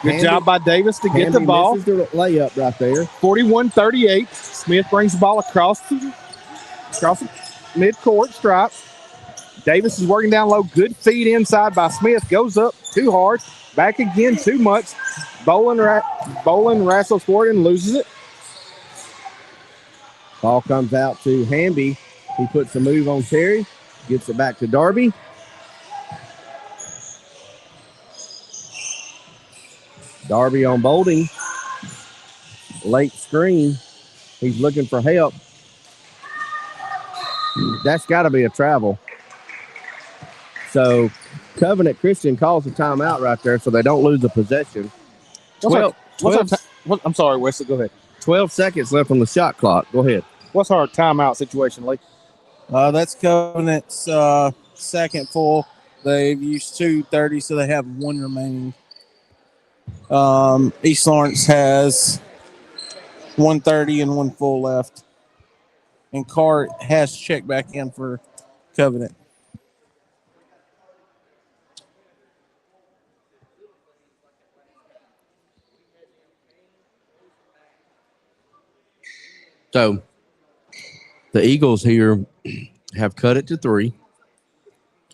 Good job by Davis to get the ball. Misses the layup right there. 41-38. Smith brings the ball across the midcourt stripe. Davis is working down low. Good feed inside by Smith. Goes up too hard. Back again too much. Bolin wrestles forward and loses it. Ball comes out to Hamby. He puts a move on Terry. Gets it back to Darby. Darby on Bolding. Late screen. He's looking for help. That's got to be a travel. So Covenant Christian calls a timeout right there so they don't lose the possession. I'm sorry, Wesley. Go ahead. 12 seconds left on the shot clock. Go ahead. What's our timeout situation, Lee? That's Covenant's second full. They've used 2:30, so they have 1 remaining. East Lawrence has 1:30 and 1 full left. And Carr has checked back in for Covenant. So the Eagles here have cut it to 3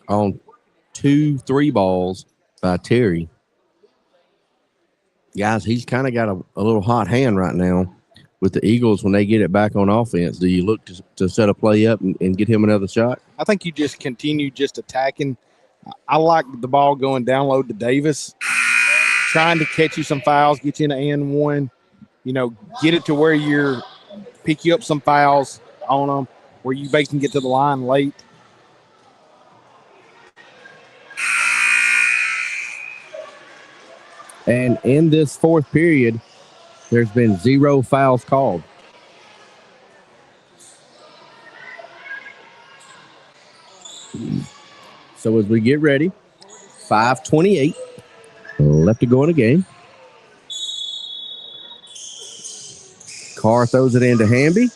on 2 3 balls by Terry. Guys, he's kind of got a little hot hand right now with the Eagles when they get it back on offense. Do you look to set a play up and get him another shot? I think you just continue just attacking. I like the ball going down low to Davis, trying to catch you some fouls, get you in an N1, get it to where you're pick you up some fouls on them where they can get to the line late. And in this fourth period, there's been 0 fouls called. So as we get ready, 5:28 left to go in the game. Carr throws it into Hamby.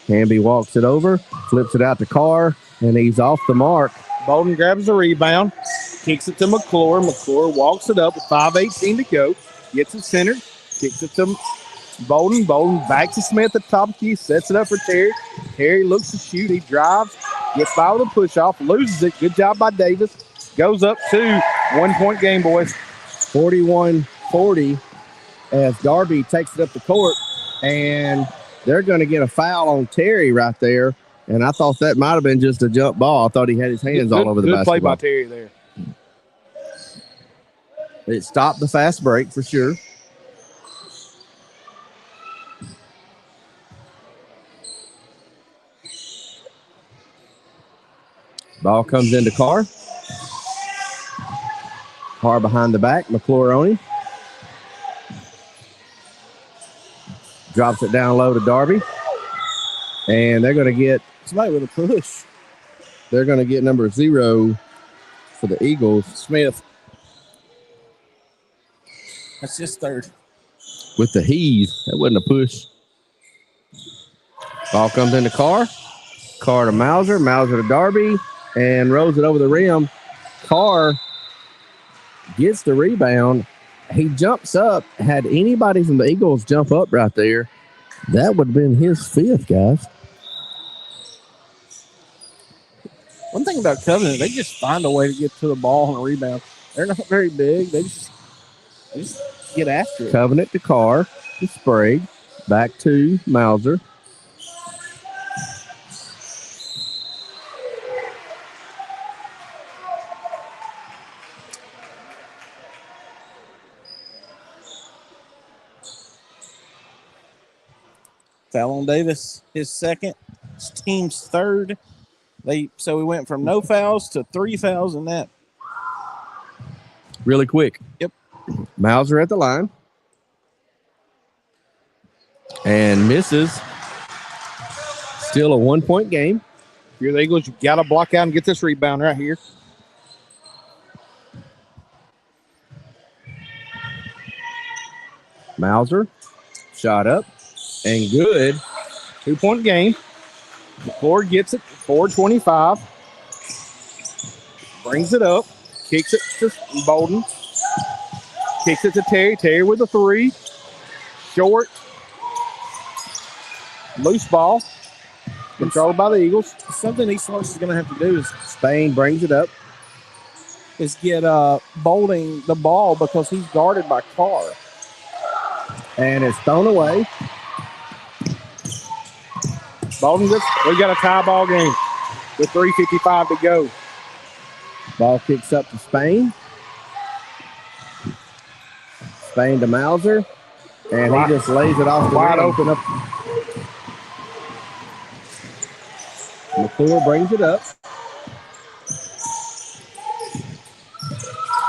Hamby walks it over, flips it out to Carr, and he's off the mark. Bolden grabs the rebound, kicks it to McClure. McClure walks it up with 5:18 to go. Gets it centered, kicks it to Bolden. Bolden back to Smith at the top of the key, sets it up for Terry. Terry looks to shoot. He drives, gets by with a push-off, loses it. Good job by Davis. Goes up to 1 point game, boys. 41-40 as Darby takes it up the court, and they're going to get a foul on Terry right there. And I thought that might have been just a jump ball. I thought he had his hands all over the basketball. Good play by Terry there. It stopped the fast break for sure. Ball comes into Carr. Carr behind the back. McClure on him. Drops it down low to Darby. And they're going to get Somebody with a push. They're going to get number 0 for the Eagles. Smith. That's just third. With the heave. That wasn't a push. Ball comes into Carr. Carr to Mauser. Mauser to Darby. And rolls it over the rim. Carr gets the rebound. He jumps up. Had anybody from the Eagles jump up right there, that would have been his 5th, guys. One thing about Covenant, they just find a way to get to the ball on a rebound. They're not very big. They just get after it. Covenant to Carr to Sprague. Back to Mauser. Foul on Davis, his second. His team's third. So we went from no fouls to 3 fouls in that. Really quick. Yep. Mauser at the line. And misses. Still a 1 point game. If you're the Eagles, you got to block out and get this rebound right here. Mauser. Shot up. And good. 2 point game. McClure gets it. 4:25. Brings it up. Kicks it to Bolden. Kicks it to Terry. Terry with a 3. Short. Loose ball. Controlled by the Eagles. Something East Lawrence is going to have to do is Spain brings it up. get Bolden the ball because he's guarded by Carr. And it's thrown away. Bolden we got a tie ball game with 3:55 to go. Ball kicks up to Spain. Spain to Mauser. And he just lays it off the wide rim. open up. McClure brings it up.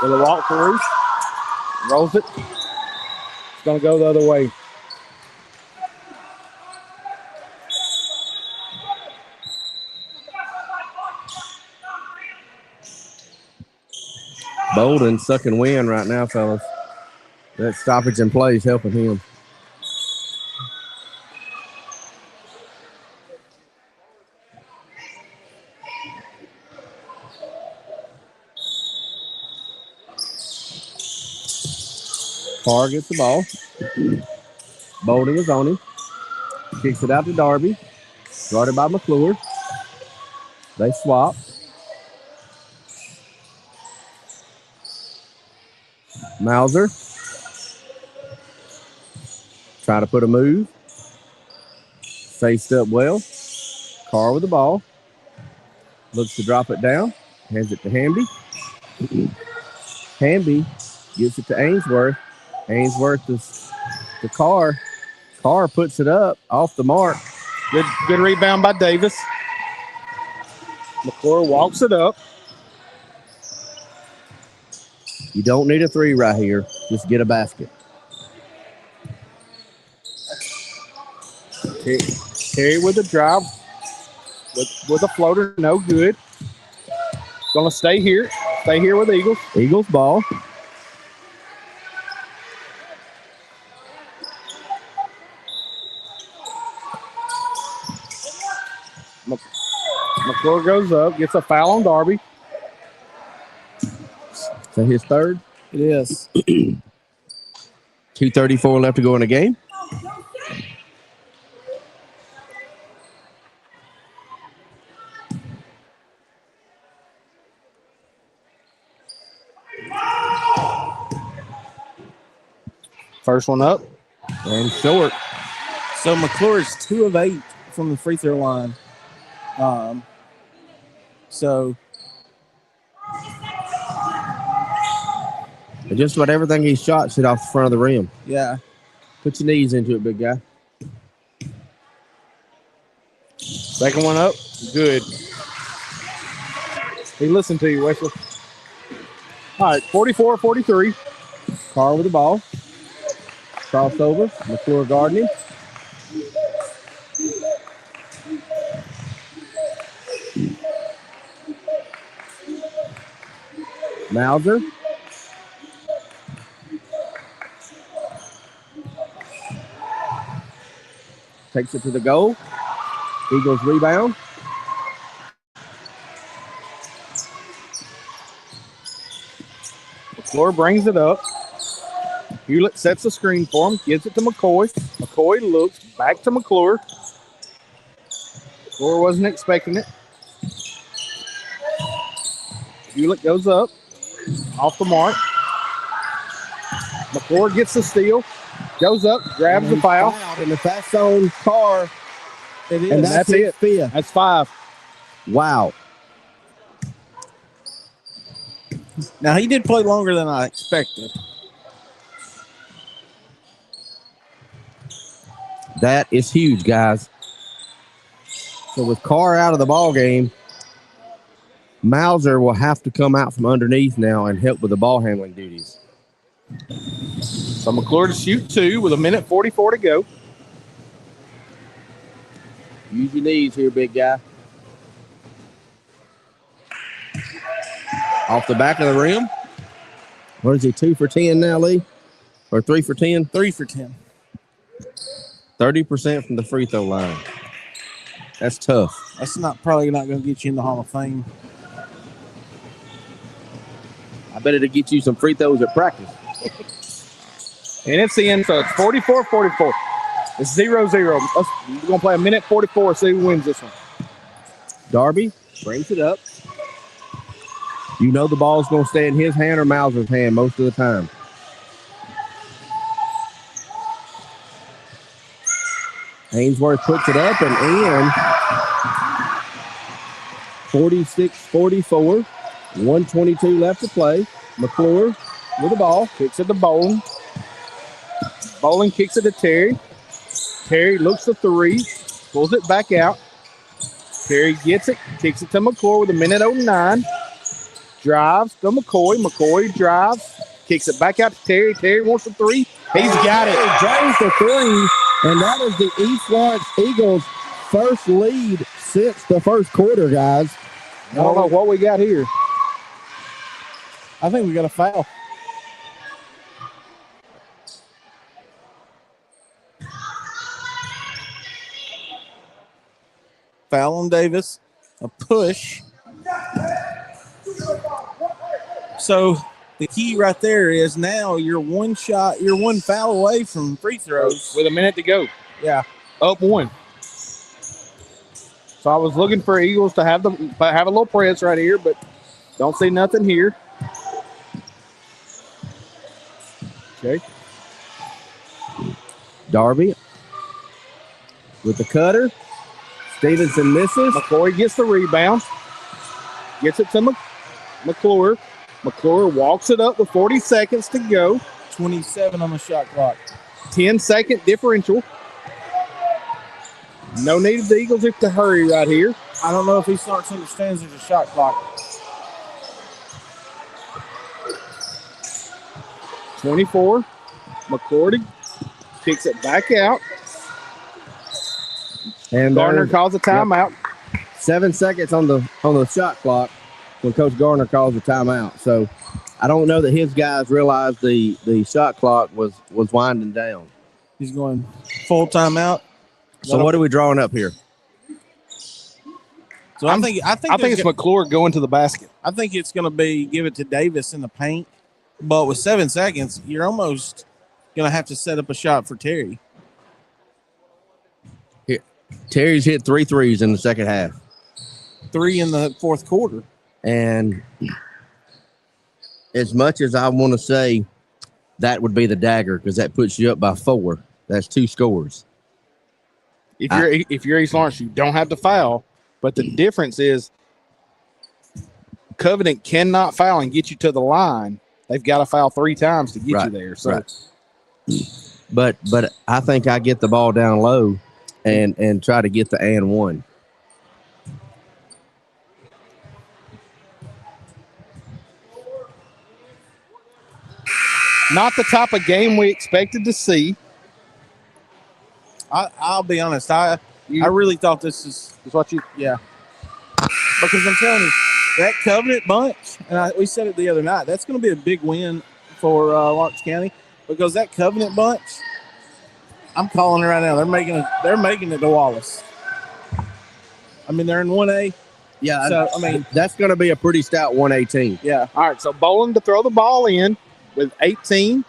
With a walk through. Rolls it. It's going to go the other way. Bolden sucking wind right now, fellas. That stoppage in play is helping him. Carr gets the ball. Bolden is on him. Kicks it out to Darby. Guarded by McClure. They swap. Mauser. Trying to put a move. Faced up well. Carr with the ball. Looks to drop it down. Hands it to Hamby. Hamby gives it to Ainsworth. Ainsworth is to Carr. Carr puts it up off the mark. Good rebound by Davis. McClure walks it up. You don't need a three right here. Just get a basket. Terry with the drive. With a floater, no good. Gonna stay here. Stay here with Eagles. Eagles ball. McClure goes up, gets a foul on Darby. Is that his third? It is. 2:34 left to go in the game. First one up. And short. So McClure is 2 of 8 from the free throw line. So And just about everything he shot hit off the front of the rim. yeah, Put your knees into it, big guy. Second one up. Good. He listened to you, Wesley. All right, 44-43. Carr with the ball. Crossover. McClure guarding him. Mauser. Takes it to the goal. Eagles rebound. McClure brings it up. Hewlett sets the screen for him, gives it to McCoy. McCoy looks back to McClure. McClure wasn't expecting it. Hewlett goes up, off the mark. McClure gets the steal, goes up, grabs the foul. And if that's on Carr, it is. and that's his it. fifth. That's 5. Wow. Now he did play longer than I expected. That is huge, guys. So with Carr out of the ball game, Mauser will have to come out from underneath now and help with the ball handling duties. So McClure to shoot 2 with 1:44 to go. Use your knees here, big guy. Off the back of the rim. What is he, 2 for 10 now, Lee? Or 3 for 10? 3 for 10. 30% from the free throw line. That's tough. That's probably not going to get you in the Hall of Fame. I bet it'll get you some free throws at practice. And it's the end, so it's 44-44. It's 0-0. We're going to play 1:44, see who wins this one. Darby brings it up. You know the ball's going to stay in his hand or Mauser's hand most of the time. Ainsworth puts it up and in. 46-44. 1:22 left to play. McClure with the ball. Kicks it to Bowling. Bowling kicks it to Terry. Terry looks to 3. Pulls it back out. Terry gets it. Kicks it to McClure with 1:09. Drives to McCoy. McCoy drives. Kicks it back out to Terry. Terry wants the 3. He's got it. Drains the 3. And that is the East Lawrence Eagles' first lead since the first quarter, guys. I don't know what we got here. I think we got a foul. Foul on Davis. A push. So the key right there is now you're one foul away from free throws. With 1 minute to go. Yeah. Up 1. So I was looking for Eagles to have a little press right here, but don't see nothing here. Okay. Darby with the cutter. Stevenson misses. McCoy gets the rebound. Gets it to McClure. McClure walks it up with 40 seconds to go. 27 on the shot clock. 10-second differential. No need of the Eagles to hurry right here. I don't know if he starts to understand there's a shot clock. 24. McCourty kicks it back out. And Gardner calls a timeout. 7 seconds on the shot clock when Coach Gardner calls a timeout. So I don't know that his guys realized the shot clock was winding down. He's going full timeout. So what are we drawing up here? So I think it's McClure going to the basket. I think it's going to be give it to Davis in the paint, but with 7 seconds, you're almost going to have to set up a shot for Terry. Here, Terry's hit 3 threes in the second half. 3 in the fourth quarter. And as much as I want to say that would be the dagger because that puts you up by 4, that's 2 scores. If you're East Lawrence, you don't have to foul, but the difference is Covenant cannot foul and get you to the line. They've got to foul 3 times to get you there. So, but I think I get the ball down low and try to get the and one. Not the type of game we expected to see. I'll be honest. I really thought this is what you, because I'm telling you, that Covenant bunch, and we said it the other night, that's going to be a big win for Lawrence County because that Covenant bunch, I'm calling it right now. They're making it to Wallace. I mean, they're in 1A. Yeah, so I mean that's going to be a pretty stout 118. Yeah. All right, so Boland to throw the ball in with 18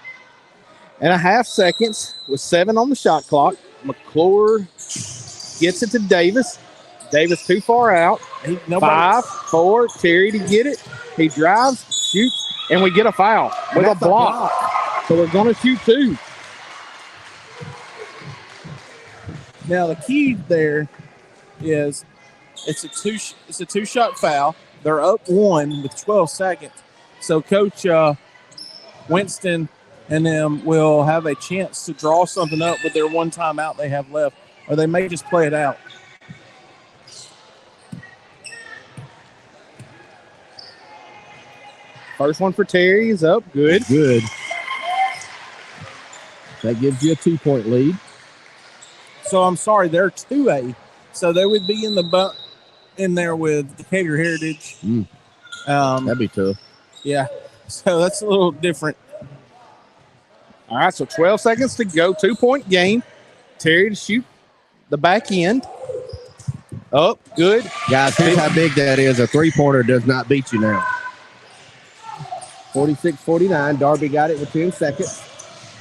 and a half seconds with 7 on the shot clock. McClure gets it to Davis. Davis too far out. 5, 4, Terry to get it. He drives, shoots, and we get a foul with a block. So we're going to shoot 2. Now the key there is it's a 2-shot foul. They're up 1 with 12 seconds. So Coach Winston and them will have a chance to draw something up with their 1 timeout they have left, or they may just play it out. First one for Terry is up. Good. That gives you a 2-point lead. So I'm sorry, they're 2A. So they would be in there with Decatur Heritage. That'd be tough. Yeah. So that's a little different. All right, so 12 seconds to go. 2-point game. Terry to shoot the back end. Up, good. Guys, here's how big that is. A 3-pointer does not beat you now. 46-49. Darby got it with 10 seconds.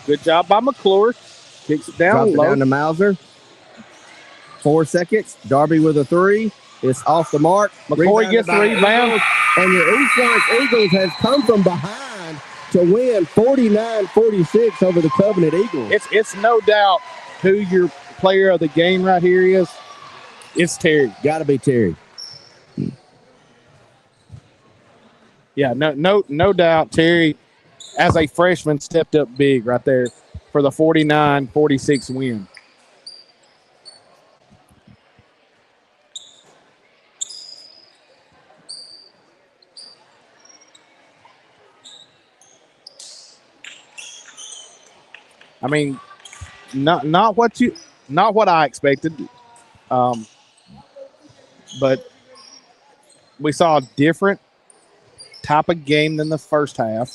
Good job by McClure. Kicks it down low. Down to Mauser. 4 seconds. Darby with a 3. It's off the mark. McCoy gets the rebound. And your East Lawrence Eagles has come from behind to win 49-46 over the Covenant Eagles. It's no doubt who your player of the game right here is. It's Terry. Got to be Terry. Yeah, no doubt Terry, as a freshman, stepped up big right there for the 49-46 win. I mean, not what I expected, but we saw a different type of game than the first half,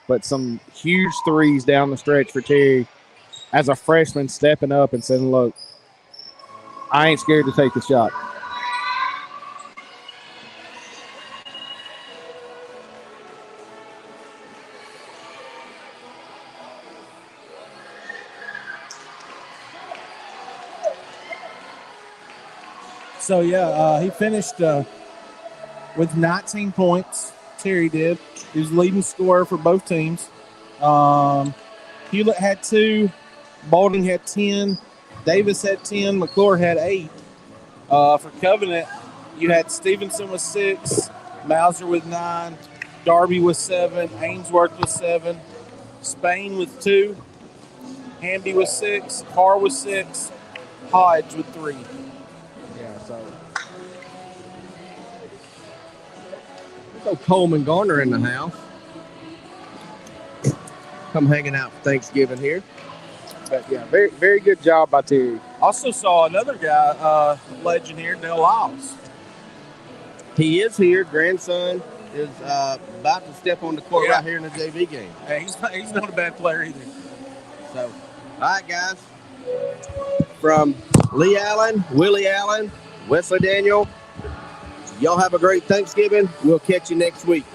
but some huge threes down the stretch for Terry as a freshman stepping up and saying, look, I ain't scared to take the shot. So, he finished with 19 points. Terry did. He was leading scorer for both teams. Hewlett had 2. Balding had 10. Davis had 10. McClure had 8. For Covenant, you had Stevenson with 6. Mauser with 9. Darby with 7. Ainsworth with 7. Spain with 2. Hamby with 6. Carr with 6. Hodge with 3. Yeah, so Coleman Garner in the house. Come hanging out for Thanksgiving here. But yeah, very, very good job by Terry. Also saw another guy, legend here, Dale Lyles. He is here. Grandson is about to step on the court right here in the JV game. Hey, he's not a bad player either. So, all right, guys. From Lee Allen, Willie Allen, Wesley Daniel, y'all have a great Thanksgiving. We'll catch you next week.